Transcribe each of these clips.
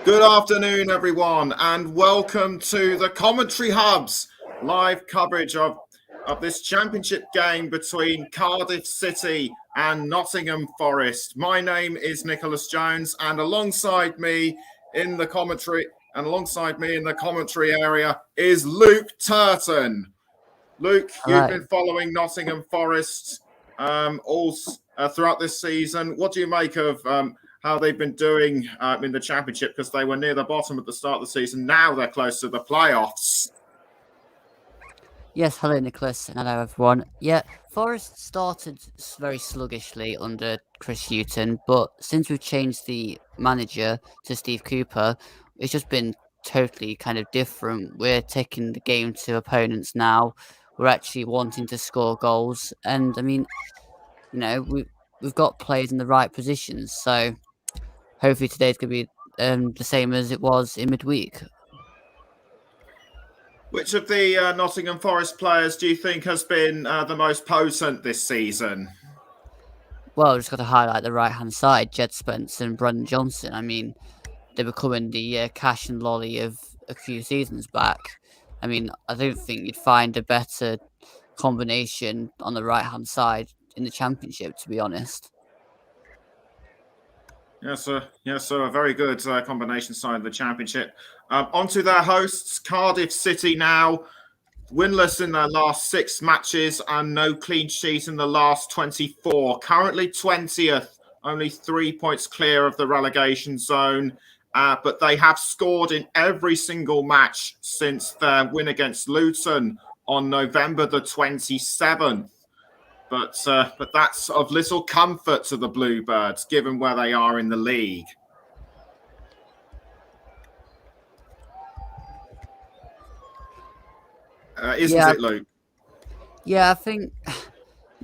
Good afternoon, everyone, and welcome to the Commentary Hub's live coverage of this championship game between Cardiff City and Nottingham Forest. My name is Nicholas Jones, and alongside me in the commentary area is Luke Turton. Luke, you've been following Nottingham Forest all throughout this season. What do you make of how they've been doing in the championship, because they were near the bottom at the start of the season? Now they're close to the playoffs. Yes, hello Nicholas, and hello everyone. Yeah, Forest started very sluggishly under Chris Hughton, but since we've changed the manager to Steve Cooper, it's just been totally kind of different. We're taking the game to opponents now. We're actually wanting to score goals, and I mean, we've got players in the right positions, so hopefully today's going to be the same as it was in midweek. Which of the Nottingham Forest players do you think has been the most potent this season? Well, just got to highlight the right-hand side, Jed Spence and Brendan Johnson. I mean, they were becoming the Cash and Lolly of a few seasons back. I mean, I don't think you'd find a better combination on the right-hand side in the Championship, to be honest. Yes, sir. A very good combination side of the Championship. On to their hosts, Cardiff City now. Winless in their last 6 matches and no clean sheet in the last 24. Currently 20th, only 3 points clear of the relegation zone. But they have scored in every single match since their win against Luton on November the 27th. But that's of little comfort to the Bluebirds, given where they are in the league. Isn't it, Luke? Yeah, I think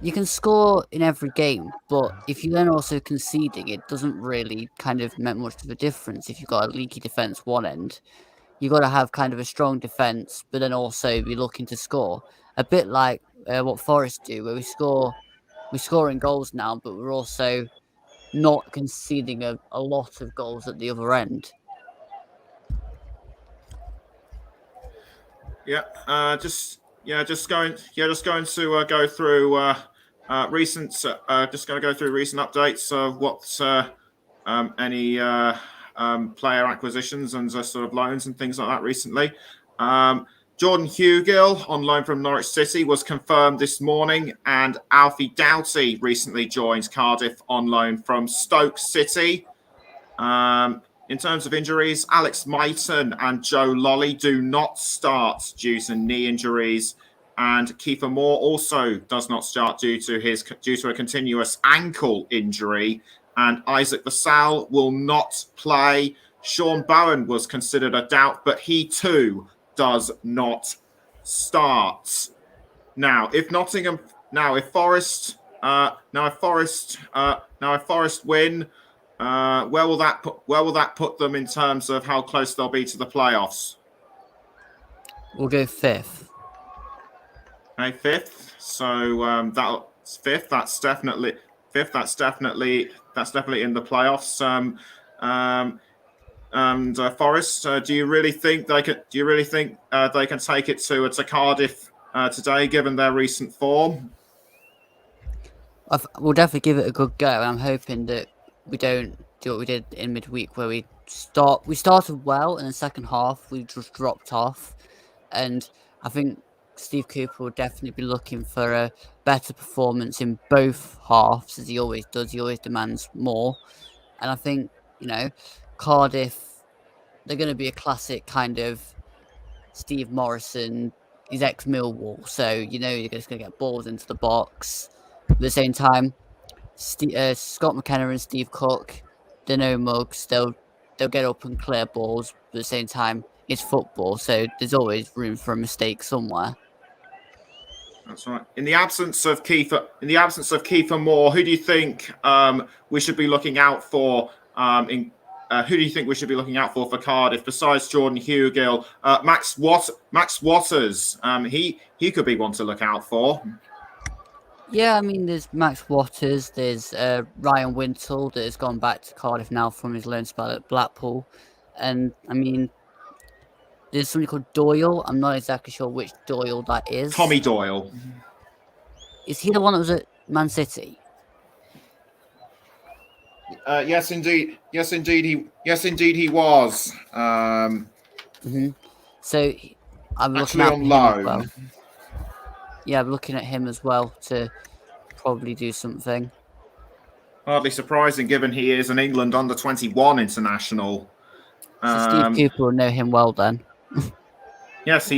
you can score in every game, but if you're then also conceding, it doesn't really kind of make much of a difference. If you've got a leaky defence one end, you've got to have kind of a strong defence, but then also be looking to score. A bit like what Forest do, where we're scoring goals now, but we're also not conceding a lot of goals at the other end. Just going to go through recent updates of what any player acquisitions and sort of loans and things like that recently. Jordan Hugill on loan from Norwich City was confirmed this morning, and Alfie Doughty recently joined Cardiff on loan from Stoke City. In terms of injuries, Alex Maiton and Joe Lolly do not start due to knee injuries, and Kiefer Moore also does not start due to a continuous ankle injury. And Isaac Vassal will not play. Sean Bowen was considered a doubt, but he too does not start. Now, if Forest win, where will that put them in terms of how close they'll be to the playoffs? We'll go 5th. Okay, 5th. So that's 5th. That's definitely 5th. That's definitely in the playoffs. And Forest, do you really think they can take it to Cardiff today, given their recent form? We'll definitely give it a good go. I'm hoping that we don't do what we did in midweek, where we started well, in the second half we just dropped off, and I think Steve Cooper will definitely be looking for a better performance in both halves, as he always does. He always demands more, and I think Cardiff, they're going to be a classic kind of Steve Morrison. He's ex-Millwall, so you're just going to get balls into the box. At the same time, Scott McKenna and Steve Cook, they're no mugs. They'll get up and clear balls. But at the same time, it's football, so there's always room for a mistake somewhere. That's right. In the absence of Kiefer Moore, who do you think we should be looking out for? Who do you think we should be looking out for Cardiff besides Jordan Hugill? Max Waters, he could be one to look out for. Yeah, I mean, there's Max Waters, there's Ryan Wintle that has gone back to Cardiff now from his loan spell at Blackpool. And I mean, there's something called Doyle. I'm not exactly sure which Doyle that is. Tommy Doyle. Is he the one that was at Man City? Yes, indeed. Yes, indeed. He was. So I'm looking Actually at on him as loan. well. Yeah, I'm looking at him as well to probably do something. Hardly surprising, given he is an England under-21 international. So Steve Cooper will know him well then. Yes,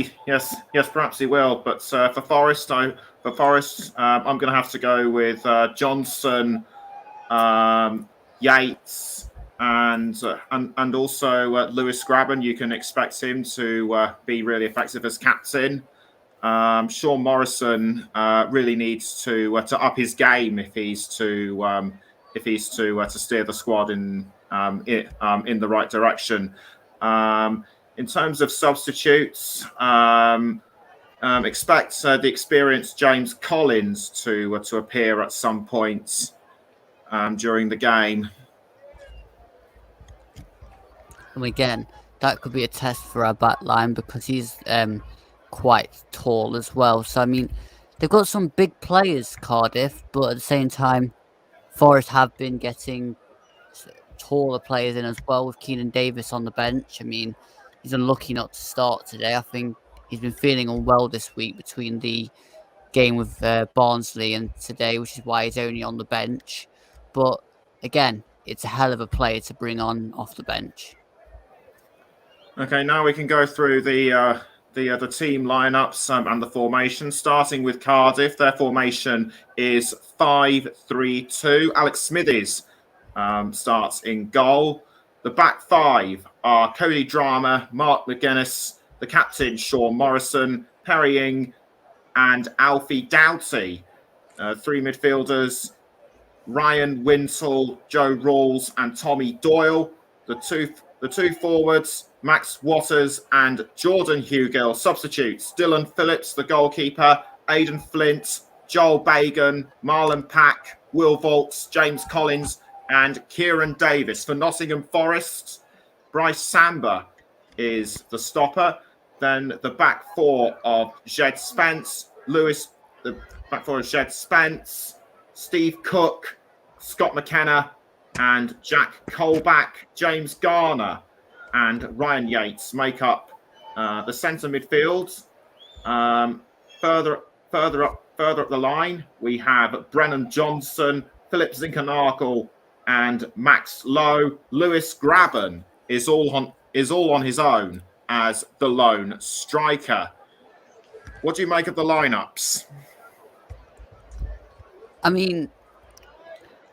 perhaps he will. But for Forest, I'm going to have to go with Johnson, Yates, and also Lewis Grabban. You can expect him to be really effective as captain. Sean Morrison really needs to up his game if he's to steer the squad in the right direction. In terms of substitutes, expect the experienced James Collins to appear at some point during the game. And again, that could be a test for our back line because he's quite tall as well. So I mean, they've got some big players, Cardiff, but at the same time, Forest have been getting taller players in as well with Keenan Davis on the bench. I mean, he's unlucky not to start today. I think he's been feeling unwell this week between the game with Barnsley and today, which is why he's only on the bench. But again, it's a hell of a player to bring on off the bench. Okay, now we can go through the team lineups and the formation. Starting with Cardiff, their formation is 5-3-2. Alex Smithies starts in goal. The back five are Cody Drama, Mark McGuinness, the captain Sean Morrison, Perry Ing, and Alfie Doughty. Three midfielders, Ryan Wintle, Joe Rawls, and Tommy Doyle. The two forwards, Max Waters and Jordan Hugill. Substitutes, Dylan Phillips, the goalkeeper, Aidan Flint, Joel Bagan, Marlon Pack, Will Vaults, James Collins, and Kieran Davis. For Nottingham Forest, Bryce Samba is the stopper. Then the back four of Jed Spence, Steve Cook, Scott McKenna, and Jack Colback. James Garner and Ryan Yates make up the centre midfield. Further up the line, we have Brennan Johnson, Philip Zinkernagel, and Max Lowe. Lewis Grabban is all on his own as the lone striker. What do you make of the lineups? I mean,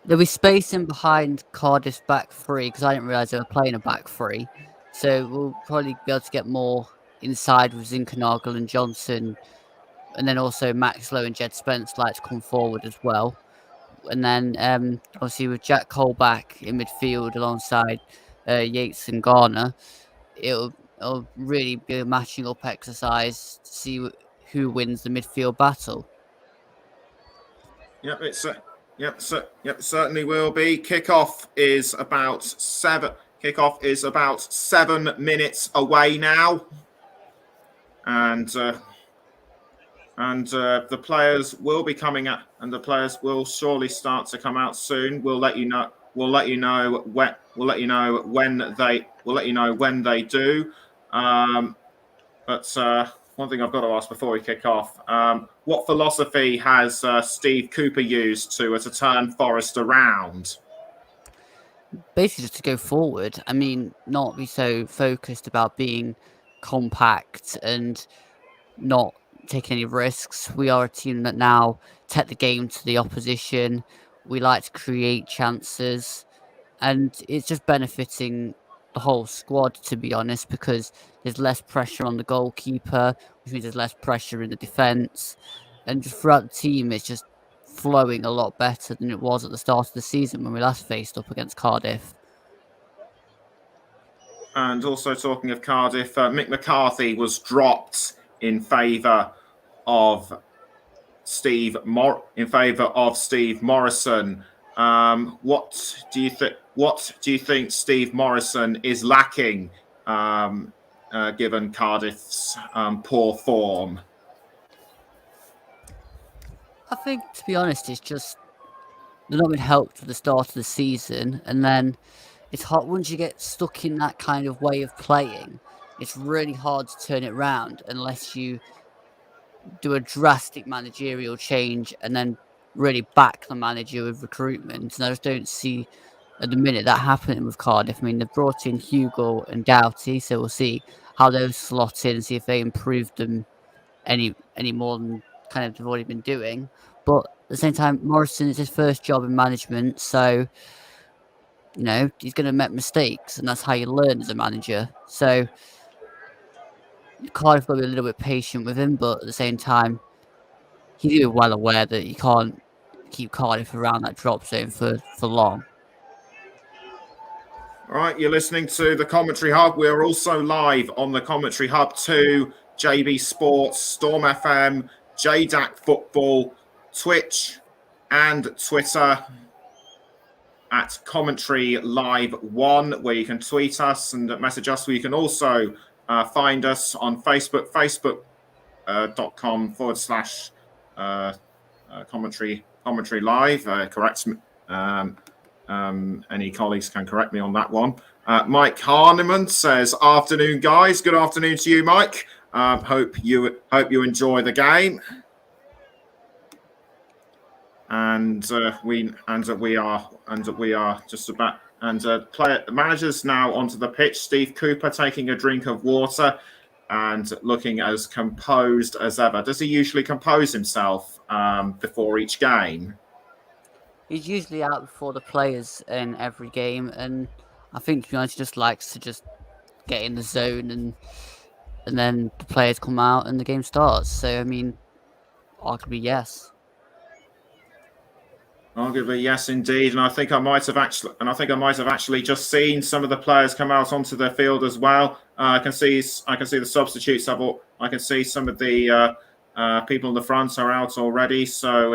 there'll be space in behind Cardiff's back three because I didn't realise they were playing a back three. So we'll probably be able to get more inside with Zinkernagel and Johnson. And then also Max Lowe and Jed Spence like to come forward as well. And then obviously with Jack Colback in midfield alongside Yates and Garner, it'll really be a matching up exercise to see who wins the midfield battle. Yep, certainly will be. Kickoff is about 7 minutes away now, and the players will be coming out, and the players will surely start to come out soon. We'll let you know when they do. But one thing I've got to ask before we kick off: what philosophy has Steve Cooper used to turn Forest around? Basically, just to go forward. I mean, not be so focused about being compact and not taking any risks. We are a team that now take the game to the opposition. We like to create chances, and it's just benefiting the whole squad, to be honest, because there's less pressure on the goalkeeper, which means there's less pressure in the defence, and just throughout the team, it's just flowing a lot better than it was at the start of the season when we last faced up against Cardiff. And also talking of Cardiff, Mick McCarthy was dropped in favour of Steve Morrison. What do you think? What do you think Steve Morrison is lacking, given Cardiff's poor form? I think, to be honest, it's just they're not been helped at the start of the season, and then it's hard once you get stuck in that kind of way of playing. It's really hard to turn it around unless you do a drastic managerial change and then really back the manager with recruitment. And I just don't see at the minute that happening with Cardiff. I mean, they've brought in Hugo and Doughty, so we'll see how those slot in and see if they improve them any more than kind of they've already been doing. But at the same time, Morrison is his first job in management, so he's going to make mistakes, and that's how you learn as a manager. So Cardiff got to be a little bit patient with him, but at the same time, he's well aware that you can't keep Cardiff around that drop zone for long. All right, you're listening to the Commentary Hub. We're also live on the Commentary Hub 2, JB Sports, Storm FM, J-DAC Football, Twitch, and Twitter at Commentary Live 1, where you can tweet us and message us. You can also find us on Facebook, facebook.com/commentary live. Correct. Any colleagues can correct me on that one. Mike Harneman says, "Afternoon, guys." Good afternoon to you, Mike. Hope you enjoy the game. And we are just about player managers now onto the pitch. Steve Cooper taking a drink of water and looking as composed as ever. Does he usually compose himself before each game? He's usually out before the players in every game, and I think, to be honest, he just likes to just get in the zone, and then the players come out and the game starts. So, I mean, arguably, yes. Arguably, yes, indeed, and I think I might have actually just seen some of the players come out onto the field as well. I can see the substitutes. I can see some of the people in the front are out already. So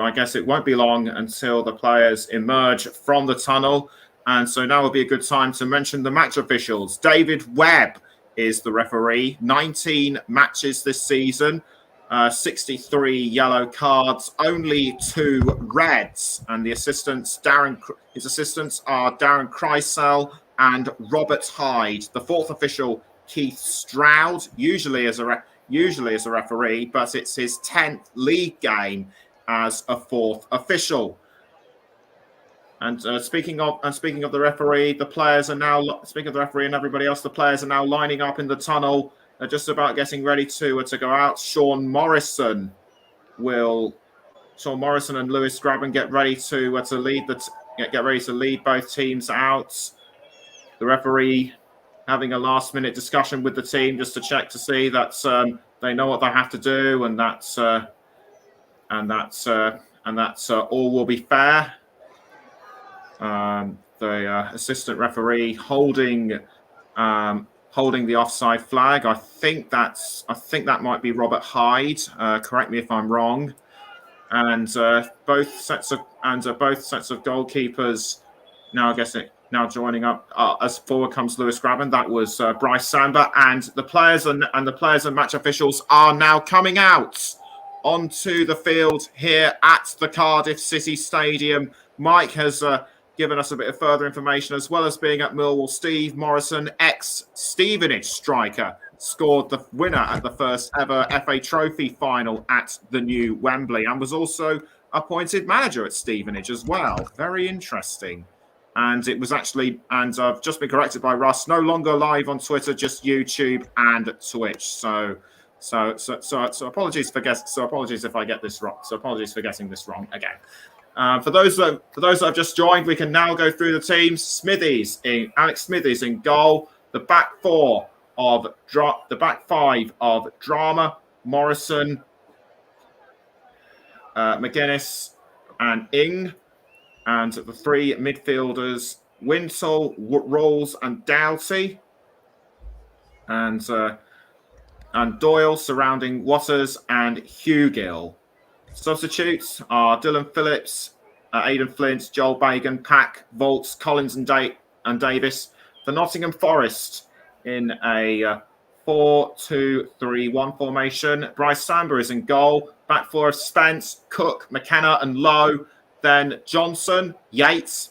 I guess it won't be long until the players emerge from the tunnel. And so now will be a good time to mention the match officials. David Webb is the referee. 19 matches this season. 63 yellow cards, only 2 reds, and his assistants are Darren Kreisel and Robert Hyde. The fourth official, Keith Stroud, usually as a referee, but it's his 10th league game as a fourth official. And speaking of the referee, the players are now speaking of the referee and everybody else. The players are now lining up in the tunnel. They're just about getting ready to go out. Sean Morrison and Lewis Grabban get ready to lead both teams out. The referee having a last-minute discussion with the team just to check to see that they know what they have to do, and that's all will be fair. The assistant referee holding the offside flag. I think that might be Robert Hyde. Correct me if I'm wrong. And both sets of goalkeepers now joining up as forward comes Lewis Grabban. That was Bryce Samba, and the players and match officials are now coming out onto the field here at the Cardiff City Stadium. Mike has given us a bit of further information, as well as being at Millwall. Steve Morrison, ex-Stevenage striker, scored the winner at the first ever FA Trophy final at the new Wembley, and was also appointed manager at Stevenage as well. Very interesting. And it was actually, and I've just been corrected by Russ, no longer live on Twitter, just YouTube and Twitch. So apologies if I get this wrong. So apologies for getting this wrong again. For those that have just joined, we can now go through the teams. Alex Smithies in goal. The back five of Drama, Morrison, McGuinness, and Ing, and the 3 midfielders: Wintle, Rawls, and Doughty, and Doyle surrounding Waters and Hugill. Substitutes are Dylan Phillips, Aidan Flint, Joel Bagan, Pack, Volts, Collins and Davis. For Nottingham Forest in a 4-2-3-1 formation. Bryce Samba is in goal. Back four of Spence, Cook, McKenna and Lowe. Then Johnson, Yates,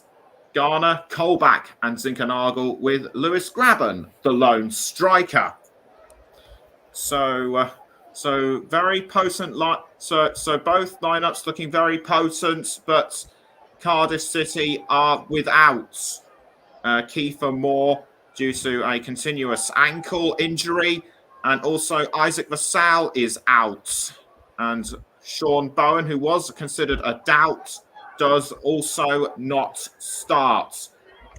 Garner, Colback and Zinkernagel with Lewis Graben, the lone striker. So very potent. So both lineups looking very potent, but Cardiff City are without Kiefer Moore due to a continuous ankle injury, and also Isaac Vassal is out, and Sean Bowen, who was considered a doubt, does also not start.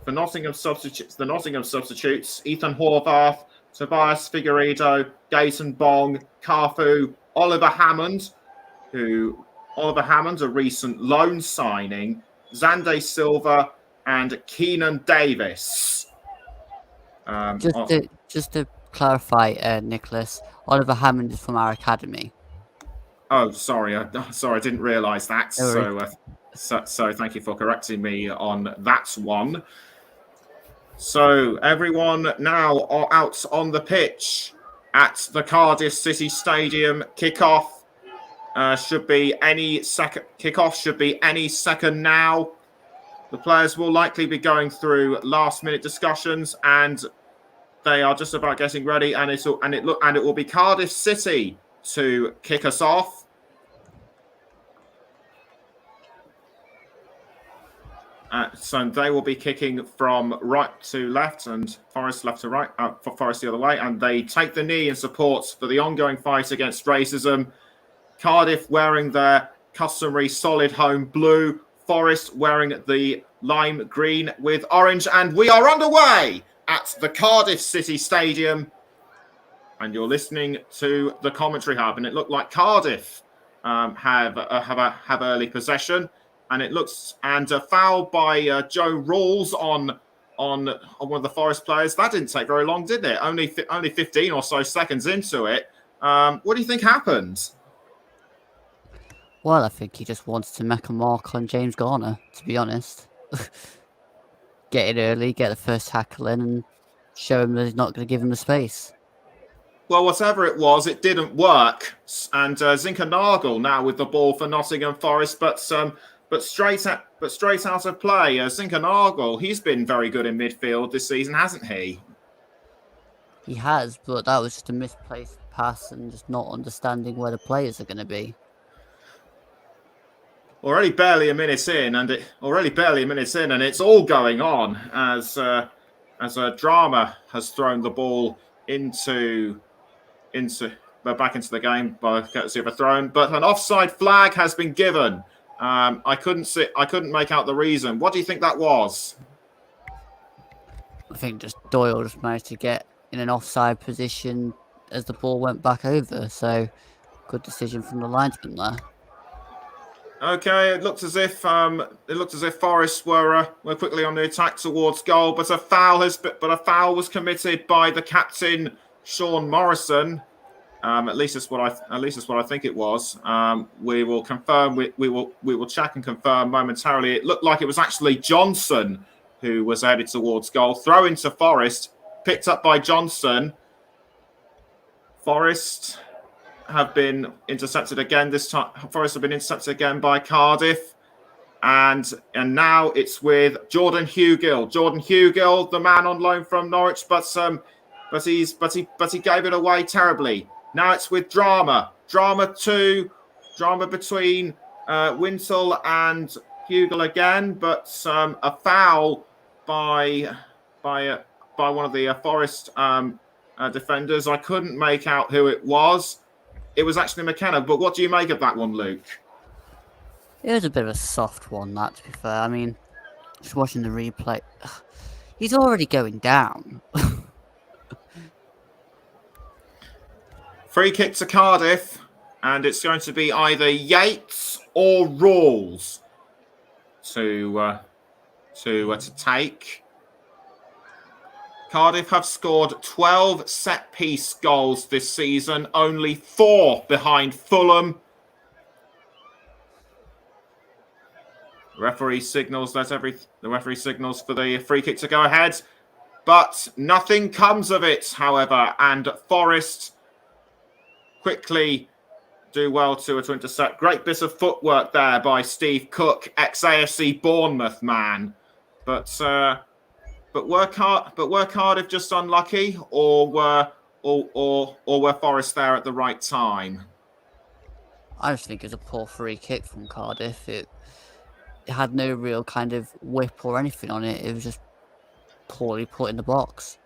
For Nottingham substitutes, Ethan Horvath, Tobias Figueiredo, Gaten Bong, Carfu, Oliver Hammond, a recent loan signing, Zande Silva, and Keenan Davis. Just to clarify, Nicholas, Oliver Hammond is from our academy. Oh, sorry, I didn't realise that. So thank you for correcting me on that one. So everyone now are out on the pitch at the Cardiff City Stadium. Kickoff should be any second now. The players will likely be going through last-minute discussions, and they are just about getting ready. And it will be Cardiff City to kick us off. So they will be kicking from right to left and Forest left to right, for Forest the other way. And they take the knee in support for the ongoing fight against racism. Cardiff wearing their customary solid home blue. Forest wearing the lime green with orange. And we are underway at the Cardiff City Stadium. And you're listening to the commentary hub. And it looked like Cardiff have early possession. And it looks, and a foul by Joe Rawls on one of the Forest players. That didn't take very long, did it? Only 15 or so seconds into it. What do you think happened? Well, I think he just wants to make a mark on James Garner, to be honest. Get it early, get the first tackle in, and show him that he's not going to give him the space. Well, whatever it was, it didn't work. And Zinkernagel now with the ball for Nottingham Forest, but straight out of play. Zinkernagel, he's been very good in midfield this season, hasn't he? He has, but that was just a misplaced pass and just not understanding where the players are going to be. Already barely a minute in, and it's all going on as a drama has thrown the ball back into the game by courtesy of a throw. But an offside flag has been given. I couldn't make out the reason. What do you think that was? I think just Doyle just managed to get in an offside position as the ball went back over. So good decision from the linesman there. Okay, it looked as if Forest were quickly on the attack towards goal, but a foul was committed by the captain Sean Morrison. At least that's what I think it was. We will confirm. We will check and confirm momentarily. It looked like it was actually Johnson who was headed towards goal. Throw into Forest, picked up by Johnson. Forest have been intercepted again this time. Forest have been intercepted again by Cardiff, and now it's with Jordan Hugill. Jordan Hugill, the man on loan from Norwich, but he gave it away terribly. Now it's with drama between Wintle and Hugill again, but a foul by one of the Forest defenders. I couldn't make out who it was. It was actually McKenna, but what do you make of that one, Luke? It was a bit of a soft one, that, to be fair. I mean, just watching the replay, he's already going down. Free kick to Cardiff, and it's going to be either Yates or Rawls to take. Cardiff have scored 12 set-piece goals this season, only 4 behind Fulham. The referee signals for the free kick to go ahead, but nothing comes of it, however, and Forest quickly do well to intercept. Great bit of footwork there by Steve Cook, ex-AFC Bournemouth man. But were Cardiff just unlucky, or were Forest there at the right time? I just think it was a poor free kick from Cardiff. It had no real kind of whip or anything on it. It was just poorly put in the box.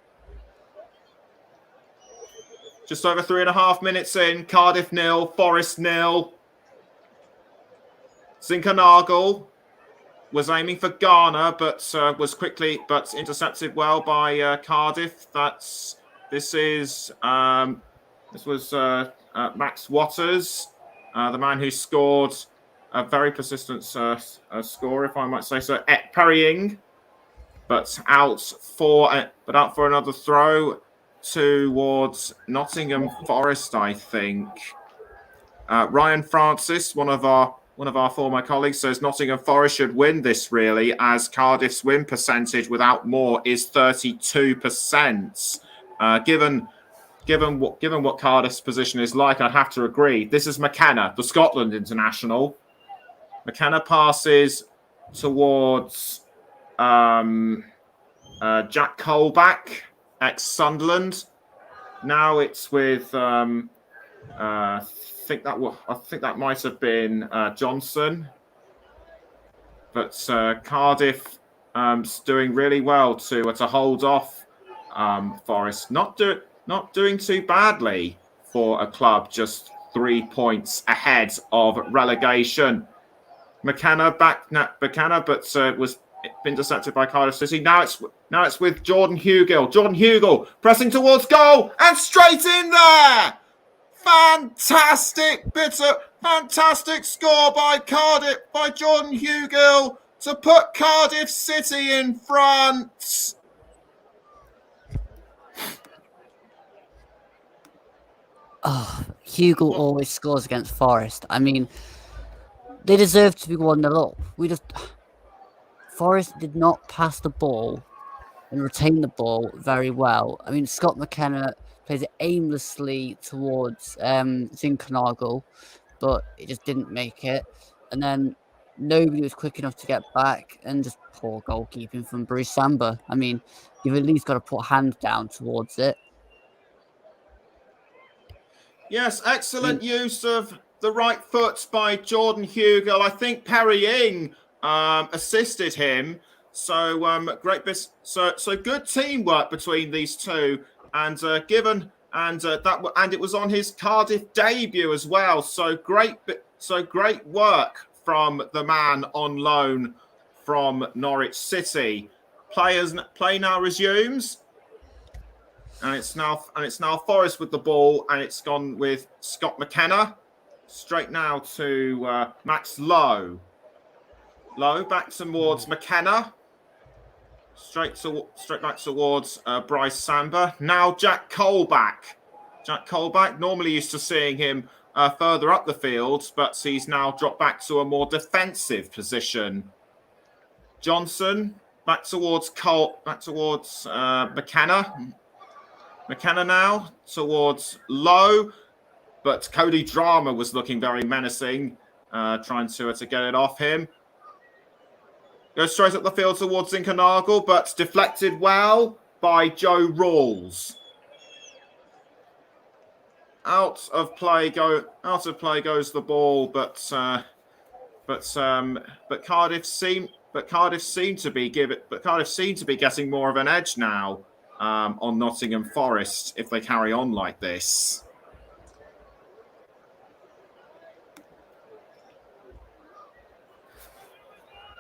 Just over 3.5 minutes in, Cardiff 0, Forest 0. Zinkernagel was aiming for Garner, but was quickly intercepted well by Cardiff. This was Max Waters, the man who scored a very persistent score, if I might say so. Parrying, but out for another throw towards Nottingham Forest, I think. Ryan Francis, one of our former colleagues, says Nottingham Forest should win this, really, as Cardiff's win percentage without more is 32%. Given what Cardiff's position is like, I'd have to agree. This is McKenna, the Scotland international. McKenna passes towards Jack Colback, ex-Sunderland. Now it's with I think that might have been Johnson, but Cardiff doing really well to hold off Forest. Not doing too badly for a club just 3 points ahead of relegation. McKenna, but was intercepted by Cardiff City. Now it's with Jordan Hugill. Jordan Hugill pressing towards goal and straight in there. Fantastic score by Cardiff, by Jordan Hugill to put Cardiff City in front. Oh, Hugill always scores against Forest. I mean, they deserve to be 1-0 up. Forest did not pass the ball and retain the ball very well. I mean, Scott McKenna plays it aimlessly towards Zinkernagel, but it just didn't make it. And then nobody was quick enough to get back, and just poor goalkeeping from Bruce Samba. I mean, you've at least got to put a hand down towards it. Yes, excellent use of the right foot by Jordan Hugill. I think Parrying assisted him. So great bit. So good teamwork between these two, and and it was on his Cardiff debut as well. So great work from the man on loan from Norwich City. Play now resumes. And it's now Forest with the ball, and it's gone with Scott McKenna. Straight now to Max Lowe. Lowe back towards McKenna. Straight back towards Bryce Samba. Now Jack Colback. Jack Colback, normally used to seeing him further up the field, but he's now dropped back to a more defensive position. Johnson back towards McKenna. McKenna now towards Lowe, but Cody Drama was looking very menacing, trying to get it off him. Goes straight up the field towards Zinkernagel, but deflected well by Joe Rawls. Out of play goes the ball, but Cardiff seem to be getting more of an edge now on Nottingham Forest if they carry on like this.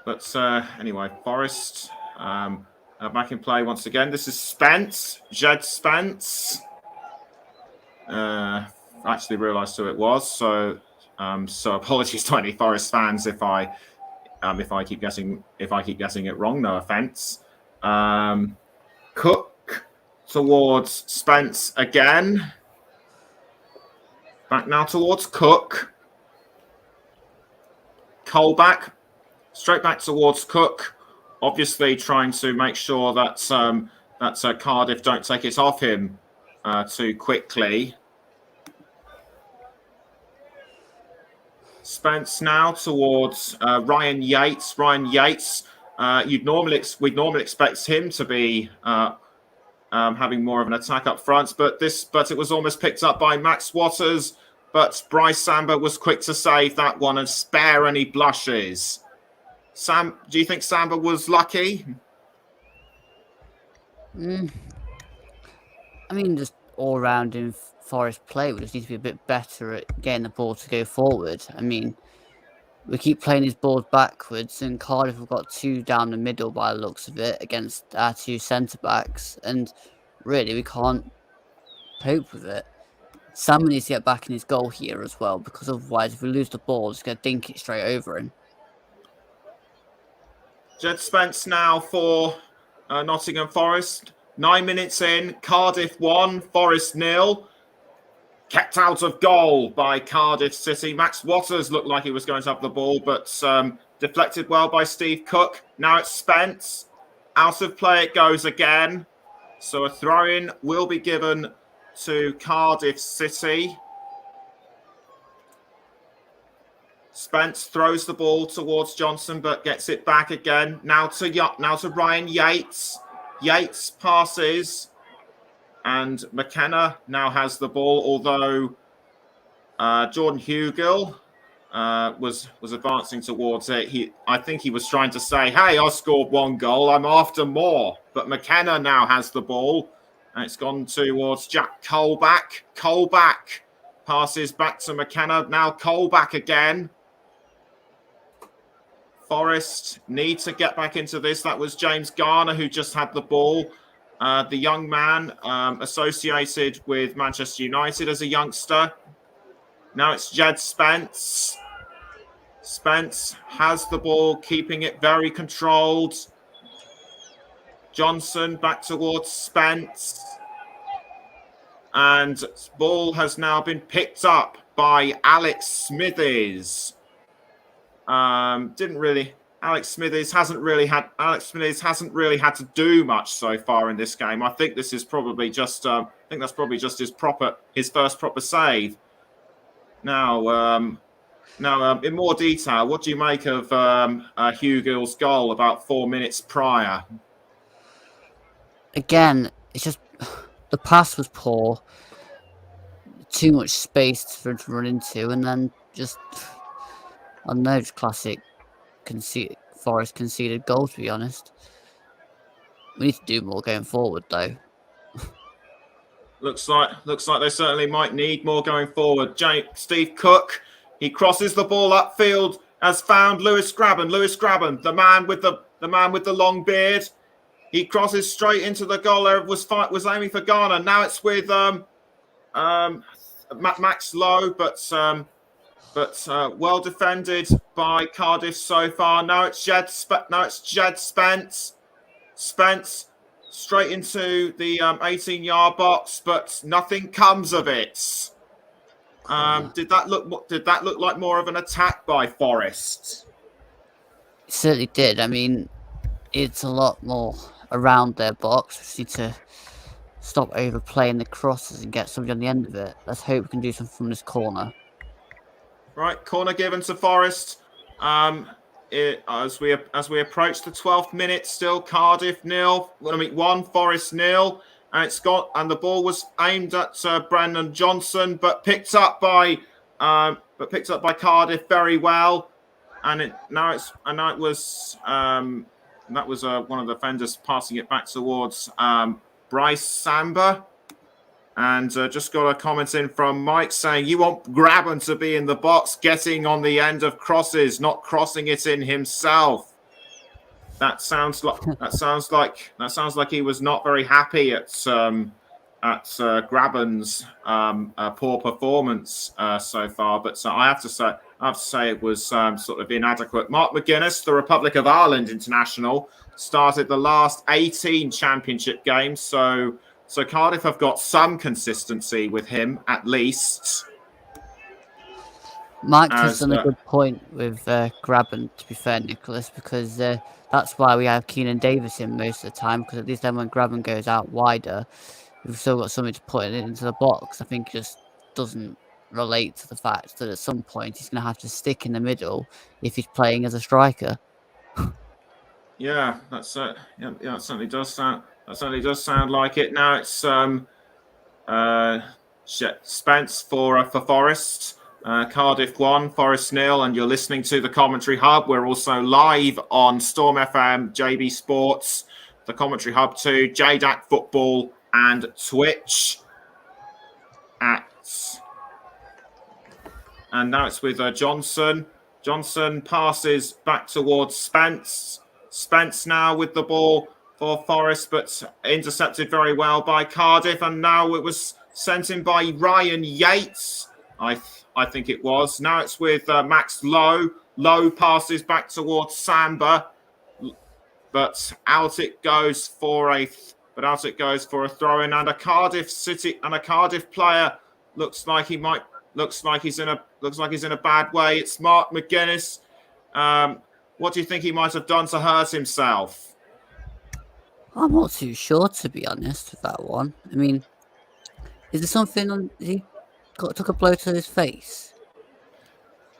But anyway, Forest back in play once again. This is Spence, Jed Spence. Actually realised who it was, so apologies to any Forest fans if I keep guessing it wrong. No offence. Cook towards Spence again. Back now towards Cook. Colback straight back towards Cook, obviously trying to make sure that Cardiff don't take it off him too quickly. Spence now towards Ryan Yates. Ryan Yates, we'd normally expect him to be having more of an attack up front, but it was almost picked up by Max Waters. But Bryce Samba was quick to save that one and spare any blushes. Sam, do you think Samba was lucky? I mean, just all round in Forest play, we just need to be a bit better at getting the ball to go forward. I mean, we keep playing these balls backwards, and Cardiff have got 2 down the middle by the looks of it against our 2 centre backs, and really we can't cope with it. Sam needs to get back in his goal here as well, because otherwise, if we lose the ball, it's going to dink it straight over him. Jed Spence now for Nottingham Forest. 9 minutes in, Cardiff 1, Forest 0. Kept out of goal by Cardiff City. Max Waters looked like he was going to have the ball, but deflected well by Steve Cook. Now it's Spence. Out of play it goes again. So a throw-in will be given to Cardiff City. Spence throws the ball towards Johnson, but gets it back again. Now to Ryan Yates. Yates passes, and McKenna now has the ball. Although Jordan Hugill was advancing towards it. I think he was trying to say, "Hey, I scored 1 goal. I'm after more." But McKenna now has the ball. And it's gone towards Jack Colback. Colback passes back to McKenna. Now Colback again. Forest need to get back into this. That was James Garner who just had the ball. The young man associated with Manchester United as a youngster. Now it's Jed Spence. Spence has the ball, keeping it very controlled. Johnson back towards Spence. And ball has now been picked up by Alex Smithies. Alex Smithies hasn't really had to do much so far in this game. I think this is probably just his first proper save. Now, in more detail, what do you make of Hugill's goal about 4 minutes prior? Again, it's just the pass was poor, too much space for him to run into, and then just, I don't know, just classic Forest conceded goal, to be honest. We need to do more going forward, though. Looks like they certainly might need more going forward. Steve Cook, he crosses the ball upfield, has found Lewis Grabban. Lewis Grabban, the man with the long beard. He crosses straight into the goal. Was aiming for Garner. Now it's with Max Lowe, but well defended by Cardiff so far. Now it's Jed Spence. Spence straight into the 18-yard box, but nothing comes of it. Did that look like more of an attack by Forest? It certainly did. I mean, it's a lot more around their box. We just need to stop overplaying the crosses and get somebody on the end of it. Let's hope we can do something from this corner. Right, corner given to Forest. As we approach the 12th minute, still Cardiff 1, Forest 0, and the ball was aimed at Brendan Johnson, but picked up by Cardiff very well, and that was one of the defenders passing it back towards Bryce Samba. And just got a comment in from Mike saying, "You want Grabban to be in the box, getting on the end of crosses, not crossing it in himself." That sounds like he was not very happy at Grabban's poor performance so far. But I have to say it was sort of inadequate. Mark McGuinness, the Republic of Ireland international, started the last 18 championship games, so Cardiff have got some consistency with him, at least. Mike's just done a good point with Graben, to be fair, Nicholas, because that's why we have Keenan Davis in most of the time, because at least then when Graben goes out wider, we've still got something to put it into the box. I think it just doesn't relate to the fact that at some point he's going to have to stick in the middle if he's playing as a striker. Yeah, that's yeah, that certainly does sound. That certainly does sound like it. Now it's Spence for Forest. Cardiff 1, Forest 0, and you're listening to the Commentary Hub. We're also live on Storm FM, JB Sports, the Commentary Hub 2, J-DAC Football, and Twitch. And now it's with Johnson. Johnson passes back towards Spence. Spence now with the ball for Forest, but intercepted very well by Cardiff. And now it was sent in by Ryan Yates, I think it was. Now it's with Max Lowe. Lowe passes back towards Samba, but out it goes for a throw-in, and a Cardiff player looks like he's in a bad way. It's Mark McGuinness. What do you think he might have done to hurt himself? I'm not too sure, to be honest, with that one. I mean, is there something he took a blow to his face?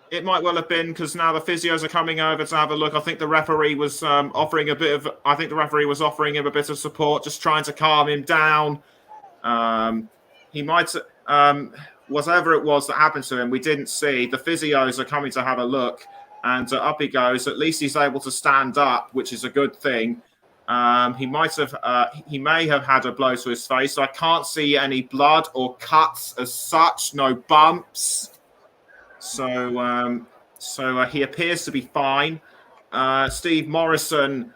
It might well have been, because now the physios are coming over to have a look. I think the referee was offering him a bit of support, just trying to calm him down. He might, whatever it was that happened to him, we didn't see. The physios are coming to have a look, and up he goes. At least he's able to stand up, which is a good thing. He may have had a blow to his face. I can't see any blood or cuts as such, no bumps. So he appears to be fine. Steve Morrison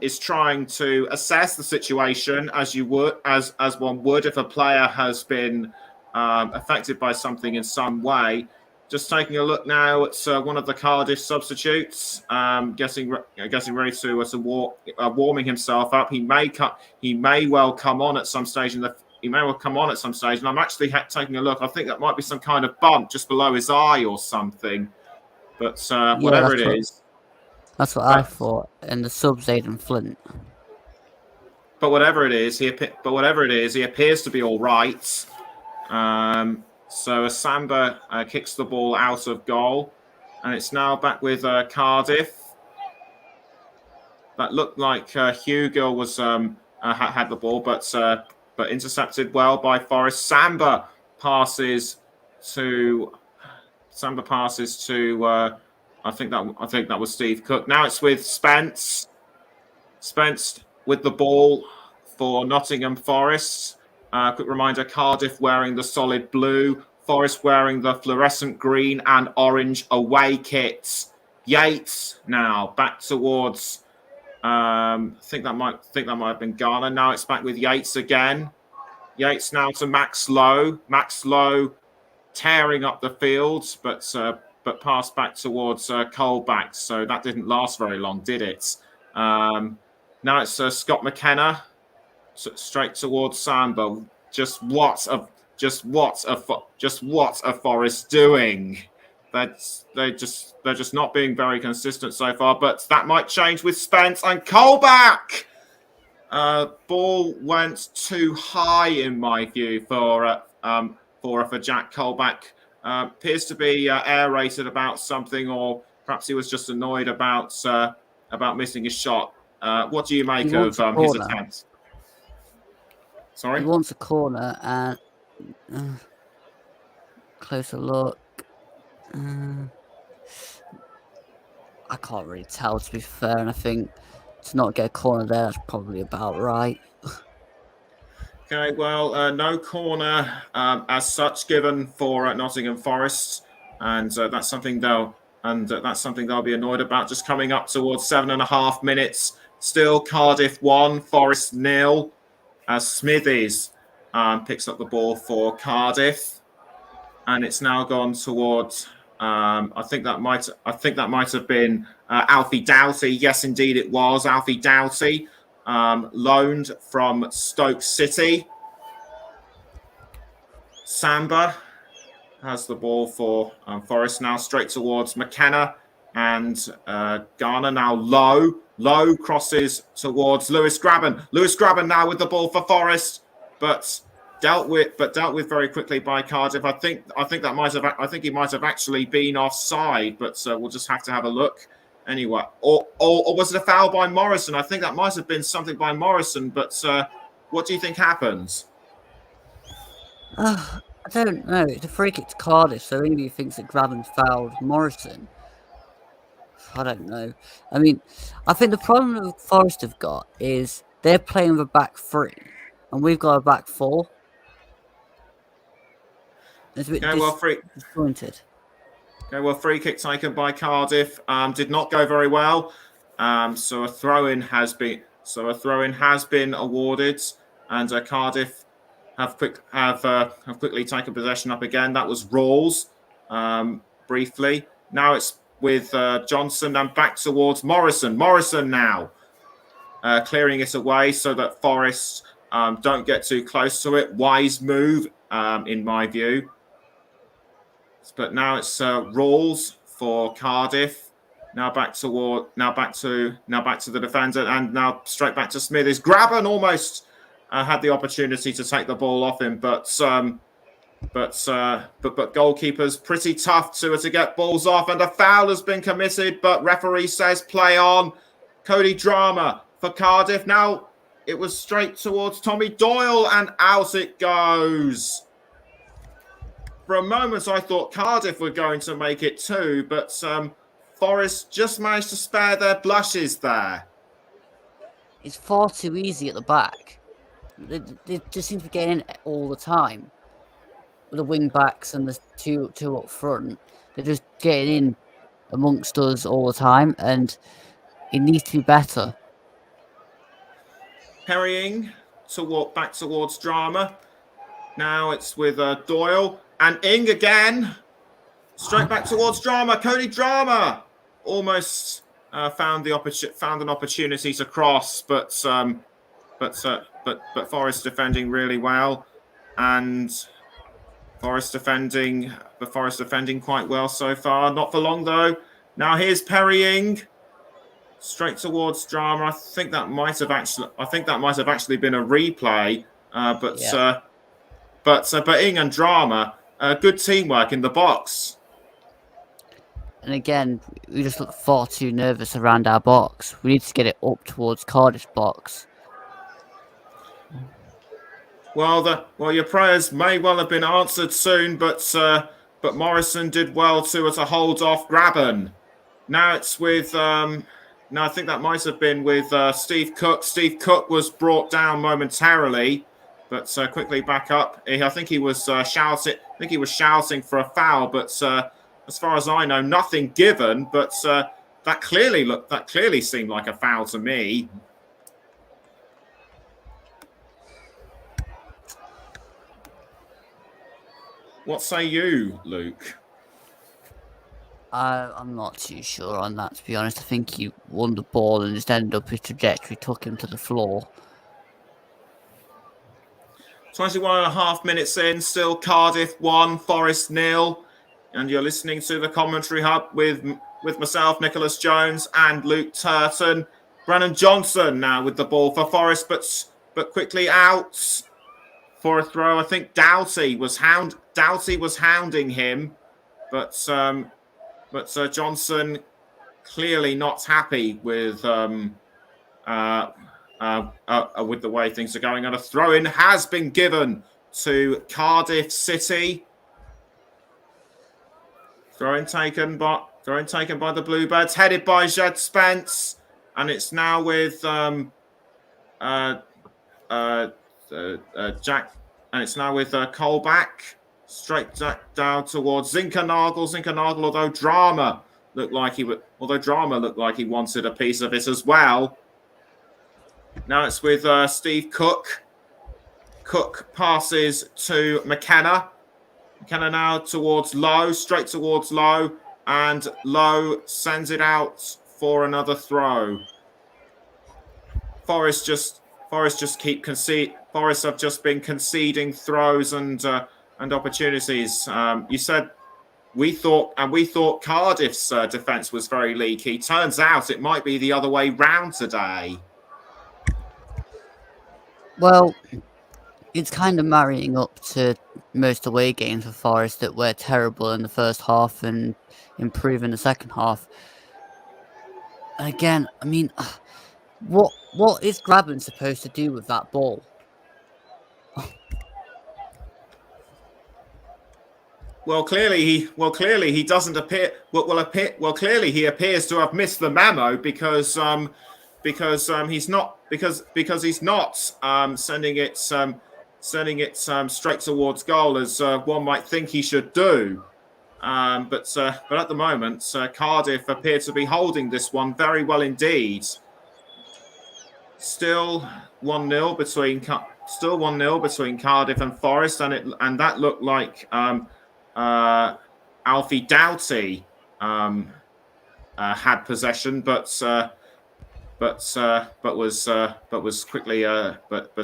is trying to assess the situation as one would if a player has been affected by something in some way. Just taking a look now at one of the Cardiff substitutes, getting ready to warming himself up. He may well come on at some stage and I'm actually taking a look. I think that might be some kind of bump just below his eye or something. But whatever it is, that's what I thought. And the sub's Aidan Flint. But whatever it is, he appears to be all right. So Samba kicks the ball out of goal, and it's now back with Cardiff. That looked like Hugo was had the ball, but intercepted well by Forest. Samba passes to I think that was Steve Cook. Now it's with Spence. Spence with the ball for Nottingham Forest. Quick reminder, Cardiff wearing the solid blue, Forest wearing the fluorescent green and orange away kits. Yates now back towards I think that might have been Garner. Now it's back with Yates again. Yates now to Max Lowe. Max Lowe tearing up the field, but passed back towards Colback. So that didn't last very long, did it? Now it's Scott McKenna. Straight towards Samba. Just what are Forest doing? They're just not being very consistent so far. But that might change with Spence and Colback. Ball went too high in my view for Jack Colback. Appears to be aerated about something, or perhaps he was just annoyed about missing his shot. What do you make of his attempt? Sorry? He wants a corner and closer look. I can't really tell, to be fair, and I think to not get a corner there, that's probably about right. Okay, well, no corner as such given for Nottingham Forest, and that's something they'll be annoyed about. Just coming up towards 7.5 minutes, still Cardiff 1, Forest 0. As Smithies picks up the ball for Cardiff, and it's now gone towards. I think that might have been Alfie Doughty. Yes, indeed, it was Alfie Doughty, loaned from Stoke City. Samba has the ball for Forest now, straight towards McKenna, and Garner now low crosses towards Lewis Grabban. Lewis Grabban now with the ball for Forest, but dealt with very quickly by Cardiff. I think he might have actually been offside, but we'll just have to have a look anyway. Or was it a foul by Morrison? I think that might have been something by Morrison, but what do you think happens? I don't know. It's a free kick to Cardiff, so maybe he thinks that Grabban fouled Morrison. I don't know. I mean, I think the problem that Forest have got is they're playing with a back three, and we've got a back four. It's a bit disjointed. Okay, well, free kick taken by Cardiff did not go very well. So a throw-in has been awarded, and Cardiff have quickly taken possession up again. That was Rawls briefly. Now it's with Johnson and back towards Morrison. Morrison now clearing it away so that Forest don't get too close to it. Wise move, in my view. But now it's Rawls for Cardiff. Now back to the defender, and now straight back to Smithers. Grabban almost had the opportunity to take the ball off him, but goalkeepers pretty tough to get balls off, and a foul has been committed, but referee says play on. Cody Drama for Cardiff. Now it was straight towards Tommy Doyle, and out it goes. For a moment, I thought Cardiff were going to make it too, but Forest just managed to spare their blushes there. It's far too easy at the back. They just seem to be getting in all the time. With the wing backs and the two up front, they're just getting in amongst us all the time, and it needs to be better. Carrying to walk back towards Drama. Now it's with Doyle and Ing again. Straight back towards Drama. Cody Drama almost found an opportunity to cross, but Forest defending really well, and Forest defending quite well so far. Not for long though. Now here's Perrying. Straight towards Drama. I think that might have actually been a replay. But Ing and Drama, good teamwork in the box. And again, we just look far too nervous around our box. We need to get it up towards Cardiff's box. Well, your prayers may well have been answered soon, but Morrison did well to hold off Grabban. Now it's with I think that might have been with Steve Cook. Steve Cook was brought down momentarily, but quickly back up. I think he was shouting. I think he was shouting for a foul, but as far as I know, nothing given. But that clearly seemed like a foul to me. What say you, Luke? I'm not too sure on that, to be honest. I think he won the ball and just ended up his trajectory, took him to the floor. 21.5 minutes in, still Cardiff 1, Forest 0. And you're listening to the commentary hub with myself, Nicholas Jones, and Luke Turton. Brennan Johnson now with the ball for Forest, but quickly out for a throw. I think Doughty was hounding him, but Johnson clearly not happy with the way things are going. And a throw-in has been given to Cardiff City. Throw-in taken by the Bluebirds, headed by Jed Spence, and it's now with Jack, and it's now with Colback. Straight down towards Zinkernagel. Zinkernagel, although Drama looked like he wanted a piece of it as well. Now it's with Steve Cook. Cook passes to McKenna. McKenna now towards Lowe, straight towards Lowe, and Lowe sends it out for another throw. Forest have just been conceding throws, and and opportunities. You said we thought Cardiff's defence was very leaky. Turns out it might be the other way round today. Well, it's kind of marrying up to most away games for Forest that were terrible in the first half and improve in the second half. And again, I mean, what is Graben supposed to do with that ball? Well, clearly he doesn't appear. Clearly he appears to have missed the memo because he's not sending it straight towards goal as one might think he should do. But at the moment, Cardiff appear to be holding this one very well indeed. Still 1-0 between Cardiff and Forest, and that looked like Alfie Doughty had possession, but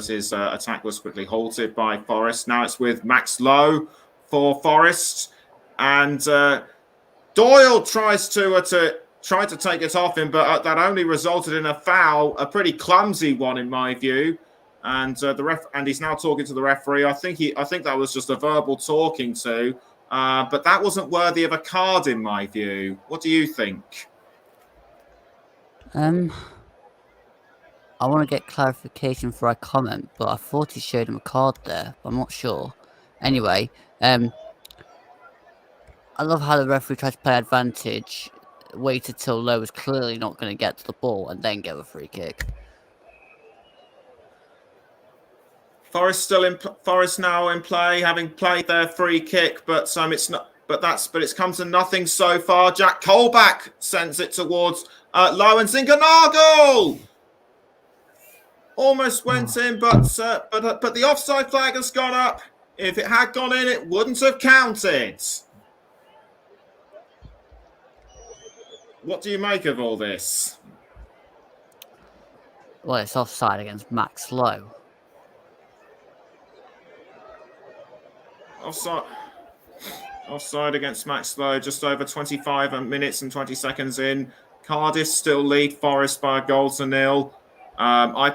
his attack was quickly halted by Forest. Now it's with Max Lowe for Forest, and Doyle tried to take it off him, but that only resulted in a foul, a pretty clumsy one in my view. And he's now talking to the referee. I think that was just a verbal talking to, but that wasn't worthy of a card in my view. What do you think? I want to get clarification for a comment, but I thought he showed him a card there. But I'm not sure. Anyway, I love how the referee tried to play advantage, waited till Lowe was clearly not going to get to the ball, and then give a free kick. Forest now in play, having played their free kick, but it's come to nothing so far. Jack Colback sends it towards Lowe, and Zinkernagel almost went in, but the offside flag has gone up. If it had gone in, it wouldn't have counted. What do you make of all this? Well, it's offside against Max Lowe. Offside against Max Lowe, just over 25 minutes and 20 seconds in. Cardiff still lead Forest by a goal to nil. I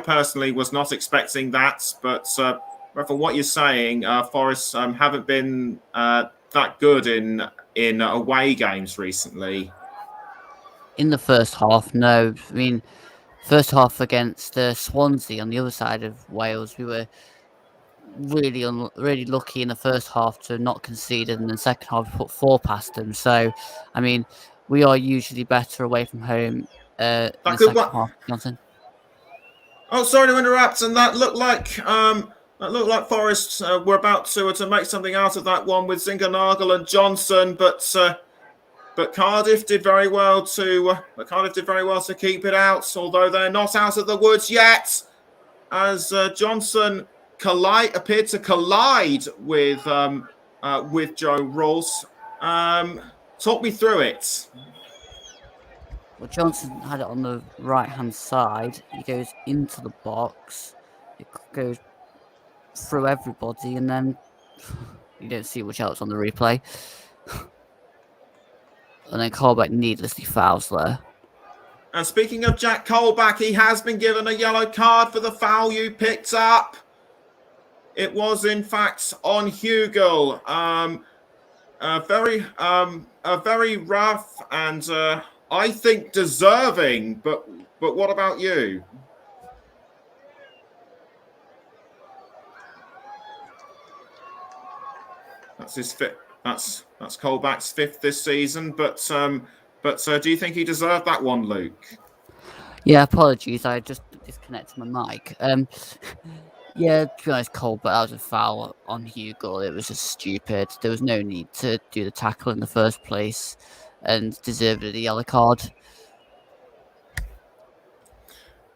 personally was not expecting that, but from what you're saying, Forest haven't been that good in away games recently. In the first half, no. I mean, first half against Swansea on the other side of Wales, we were really lucky in the first half to not concede, and in the second half we put 4 past them. So, I mean, we are usually better away from home in the second half. Johnson. Oh, sorry to interrupt. And that looked like Forest were about to make something out of that one with Zinkernagel and Johnson, but Cardiff did very well to keep it out, although they're not out of the woods yet, as Johnson appeared to collide with Joe Ross. Talk me through it. Well, Johnson had it on the right-hand side. He goes into the box. It goes through everybody, and then you don't see much else on the replay. And then Colback needlessly fouls there. And speaking of Jack Colback, he has been given a yellow card for the foul you picked up. It was, in fact, on Hugel. A very rough and I think deserving. But what about you? That's his fifth. That's Colback's 5th this season. But do you think he deserved that one, Luke? Yeah, apologies. I just disconnected my mic. Yeah, to be honest, Colback, that was a foul on Hugel. It was just stupid. There was no need to do the tackle in the first place, and deserved a yellow card.